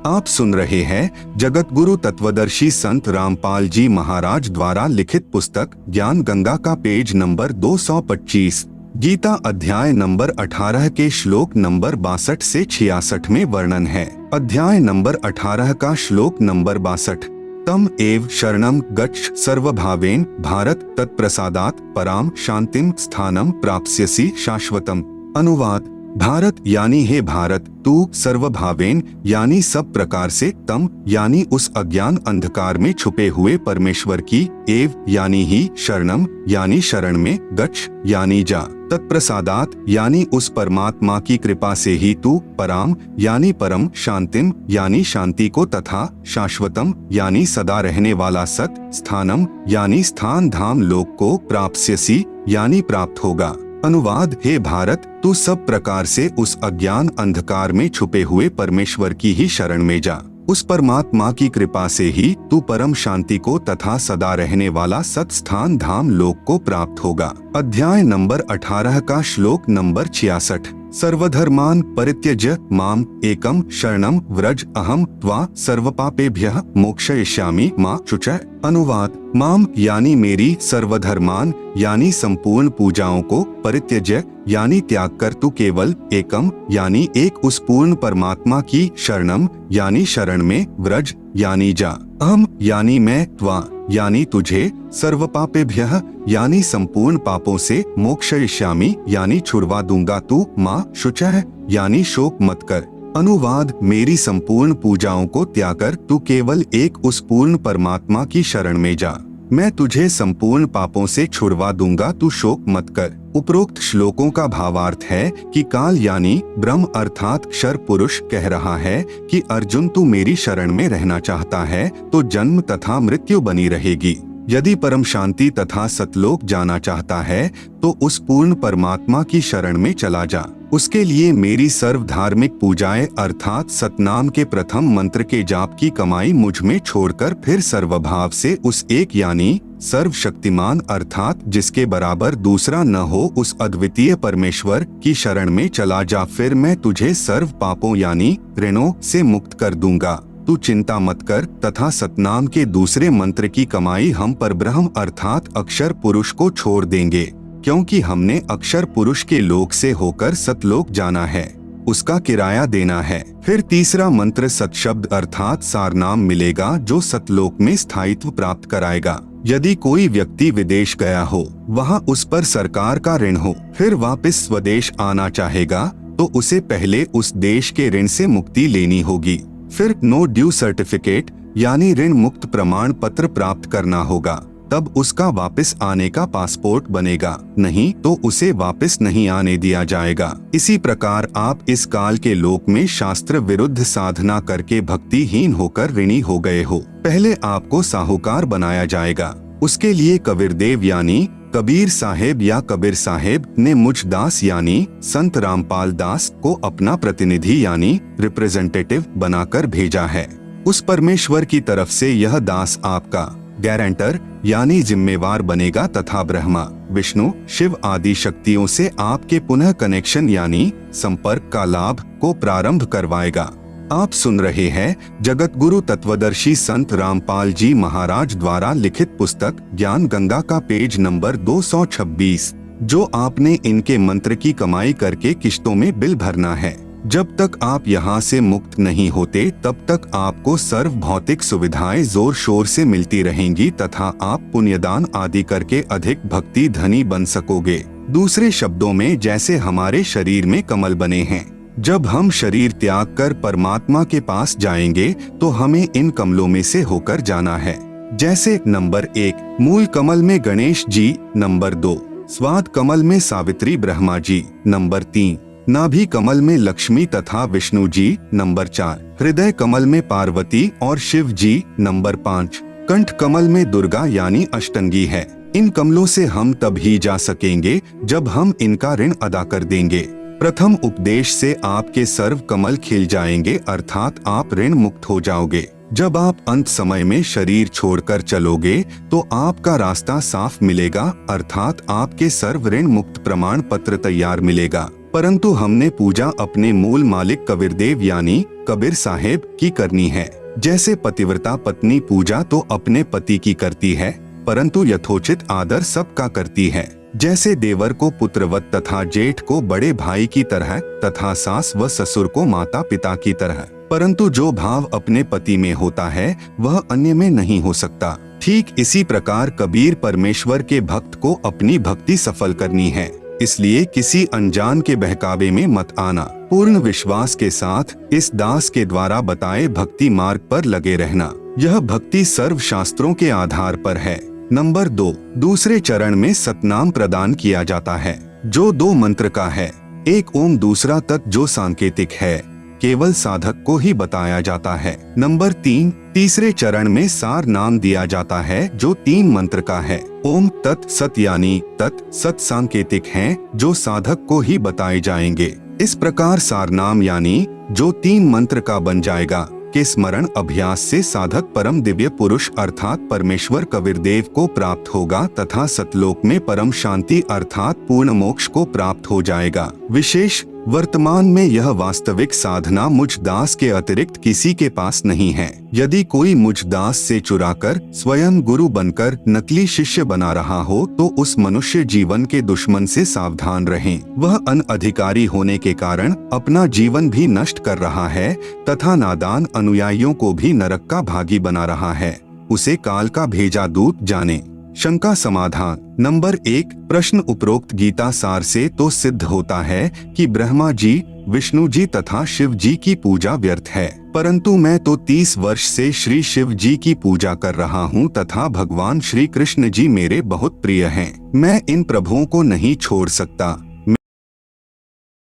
आप सुन रहे हैं जगत गुरु तत्वदर्शी संत रामपाल जी महाराज द्वारा लिखित पुस्तक ज्ञान गंगा का पेज नंबर 225। गीता अध्याय नंबर 18 के श्लोक नंबर 62 से 66 में वर्णन है। अध्याय नंबर 18 का श्लोक नंबर 62। तम एव शरणम गच्छ सर्वभावेन भारत तत्प्रसादात् पराम शांतिम स्थानम प्राप्स्यसि शाश्वतम। अनुवाद। भारत यानी हे भारत, तू सर्वभावेन यानी सब प्रकार से, तम यानी उस अज्ञान अंधकार में छुपे हुए परमेश्वर की, एव यानी ही, शरणम यानी शरण में, गच्छ यानी जा, तत्प्रसादात यानी उस परमात्मा की कृपा से ही तू, पराम यानी परम, शांतिम यानी शांति को तथा शाश्वतम यानी सदा रहने वाला सत, स्थानम यानी स्थान धाम लोक को, प्राप्स्यसि यानी प्राप्त होगा। अनुवाद। हे भारत, तू सब प्रकार से उस अज्ञान अंधकार में छुपे हुए परमेश्वर की ही शरण में जा। उस परमात्मा की कृपा से ही तू परम शांति को तथा सदा रहने वाला सत्स्थान धाम लोक को प्राप्त होगा। अध्याय नंबर 18 का श्लोक नंबर 66। सर्वधर्मान् परित्यज्य माम एकम शरणम व्रज अहम त्वा सर्वपापेभ्यः मोक्षयिष्यामि मा शुचः। अनुवाद, माम यानी मेरी, सर्वधर्मान यानी संपूर्ण पूजाओं को, परित्यज्य यानी त्याग कर तू केवल, एकम यानी एक उस पूर्ण परमात्मा की, शरणम यानी शरण में, व्रज यानी जा, अहम यानी मैं, त्वा यानी तुझे, सर्वपापेभ्यः यानी संपूर्ण पापों से, मोक्षयिष्यामि यानी छुड़वा दूंगा तू, मां शुचः यानी शोक मत कर। अनुवाद, मेरी संपूर्ण पूजाओं को त्याग कर तू केवल एक उस पूर्ण परमात्मा की शरण में जा, मैं तुझे संपूर्ण पापों से छुड़वा दूंगा, तू शोक मत कर। उपरोक्त श्लोकों का भावार्थ है कि काल यानी ब्रह्म अर्थात क्षर पुरुष कह रहा है कि अर्जुन तू मेरी शरण में रहना चाहता है तो जन्म तथा मृत्यु बनी रहेगी। यदि परम शांति तथा सतलोक जाना चाहता है तो उस पूर्ण परमात्मा की शरण में चला जा। उसके लिए मेरी सर्व धार्मिक पूजाएं अर्थात सतनाम के प्रथम मंत्र के जाप की कमाई मुझ में छोड़कर फिर सर्वभाव से उस एक यानी सर्वशक्तिमान अर्थात जिसके बराबर दूसरा न हो उस अद्वितीय परमेश्वर की शरण में चला जा, फिर मैं तुझे सर्व पापों यानी ऋणों से मुक्त कर दूंगा। तू चिंता मत कर तथा सतनाम के दूसरे मंत्र की कमाई हम पर ब्रह्म अर्थात अक्षर पुरुष को छोड़ देंगे, क्योंकि हमने अक्षर पुरुष के लोक से होकर सतलोक जाना है, उसका किराया देना है। फिर तीसरा मंत्र सत शब्द अर्थात सारनाम मिलेगा जो सतलोक में स्थायित्व प्राप्त कराएगा। यदि कोई व्यक्ति विदेश गया हो, वहाँ उस पर सरकार का ऋण हो, फिर वापस स्वदेश आना चाहेगा तो उसे पहले उस देश के ऋण से मुक्ति लेनी होगी। फिर नो ड्यू सर्टिफिकेट यानी ऋण मुक्त प्रमाण पत्र प्राप्त करना होगा, तब उसका वापस आने का पासपोर्ट बनेगा, नहीं तो उसे वापस नहीं आने दिया जाएगा। इसी प्रकार आप इस काल के लोक में शास्त्र विरुद्ध साधना करके भक्तिहीन होकर ऋणी हो गए हो, पहले आपको साहूकार बनाया जाएगा। उसके लिए कबीरदेव यानी कबीर साहेब या कबीर साहेब ने मुझ दास यानी संत रामपाल दास को अपना प्रतिनिधि यानी रिप्रेजेंटेटिव बनाकर भेजा है। उस परमेश्वर की तरफ से यह दास आपका गारंटर यानी जिम्मेवार बनेगा तथा ब्रह्मा, विष्णु, शिव आदि शक्तियों से आपके पुनः कनेक्शन यानी संपर्क का लाभ को प्रारंभ करवाएगा। आप सुन रहे हैं जगत गुरु तत्वदर्शी संत रामपाल जी महाराज द्वारा लिखित पुस्तक ज्ञान गंगा का पेज नंबर 226, जो आपने इनके मंत्र की कमाई करके किश्तों में बिल भरना है। जब तक आप यहाँ से मुक्त नहीं होते तब तक आपको सर्व भौतिक सुविधाएं जोर शोर से मिलती रहेंगी तथा आप पुण्यदान आदि करके अधिक भक्ति धनी बन सकोगे। दूसरे शब्दों में जैसे हमारे शरीर में कमल बने हैं, जब हम शरीर त्याग कर परमात्मा के पास जाएंगे तो हमें इन कमलों में से होकर जाना है। जैसे नंबर 1 मूल कमल में गणेश जी, नंबर 2 स्वाद कमल में सावित्री ब्रह्मा जी, नंबर 3 नाभि कमल में लक्ष्मी तथा विष्णु जी, नंबर 4 हृदय कमल में पार्वती और शिव जी, नंबर 5 कंठ कमल में दुर्गा यानी अष्टंगी है। इन कमलों से हम तब ही जा सकेंगे जब हम इनका ऋण अदा कर देंगे। प्रथम उपदेश से आपके सर्व कमल खिल जाएंगे अर्थात आप ऋण मुक्त हो जाओगे। जब आप अंत समय में शरीर छोड़कर चलोगे तो आपका रास्ता साफ मिलेगा अर्थात आपके सर्व ऋण मुक्त प्रमाण पत्र तैयार मिलेगा। परंतु हमने पूजा अपने मूल मालिक कबीरदेव यानी कबीर साहेब की करनी है। जैसे पतिव्रता पत्नी पूजा तो अपने पति की करती है, परंतु यथोचित आदर सबका करती है। जैसे देवर को पुत्रवत तथा जेठ को बड़े भाई की तरह तथा सास व ससुर को माता पिता की तरह, परंतु जो भाव अपने पति में होता है वह अन्य में नहीं हो सकता। ठीक इसी प्रकार कबीर परमेश्वर के भक्त को अपनी भक्ति सफल करनी है, इसलिए किसी अनजान के बहकावे में मत आना। पूर्ण विश्वास के साथ इस दास के द्वारा बताए भक्ति मार्ग पर लगे रहना। यह भक्ति सर्व शास्त्रों के आधार पर है। नंबर 2 दूसरे चरण में सतनाम प्रदान किया जाता है, जो 2 मंत्र का है। एक ओम, दूसरा तत् जो सांकेतिक है, केवल साधक को ही बताया जाता है। नंबर 3 तीसरे चरण में सार नाम दिया जाता है, जो 3 मंत्र का है। ओम तत् सत यानी तत् सत सांकेतिक हैं, जो साधक को ही बताए जाएंगे। इस प्रकार सार नाम यानी जो 3 मंत्र का बन जाएगा, के स्मरण अभ्यास से साधक परम दिव्य पुरुष अर्थात परमेश्वर कबीरदेव को प्राप्त होगा तथा सतलोक में परम शांति अर्थात पूर्ण मोक्ष को प्राप्त हो जाएगा। विशेष वर्तमान में यह वास्तविक साधना मुझ दास के अतिरिक्त किसी के पास नहीं है। यदि कोई मुझ दास से चुराकर स्वयं गुरु बनकर नकली शिष्य बना रहा हो तो उस मनुष्य जीवन के दुश्मन से सावधान रहें। वह अनधिकारी होने के कारण अपना जीवन भी नष्ट कर रहा है तथा नादान अनुयायियों को भी नरक का भागी बना रहा है। उसे काल का भेजा दूत जाने। शंका समाधान। नंबर 1, प्रश्न उपरोक्त गीता सार से तो सिद्ध होता है कि ब्रह्मा जी, विष्णु जी तथा शिव जी की पूजा व्यर्थ है, परंतु मैं तो 30 वर्ष से श्री शिव जी की पूजा कर रहा हूँ तथा भगवान श्री कृष्ण जी मेरे बहुत प्रिय हैं। मैं इन प्रभुओं को नहीं छोड़ सकता।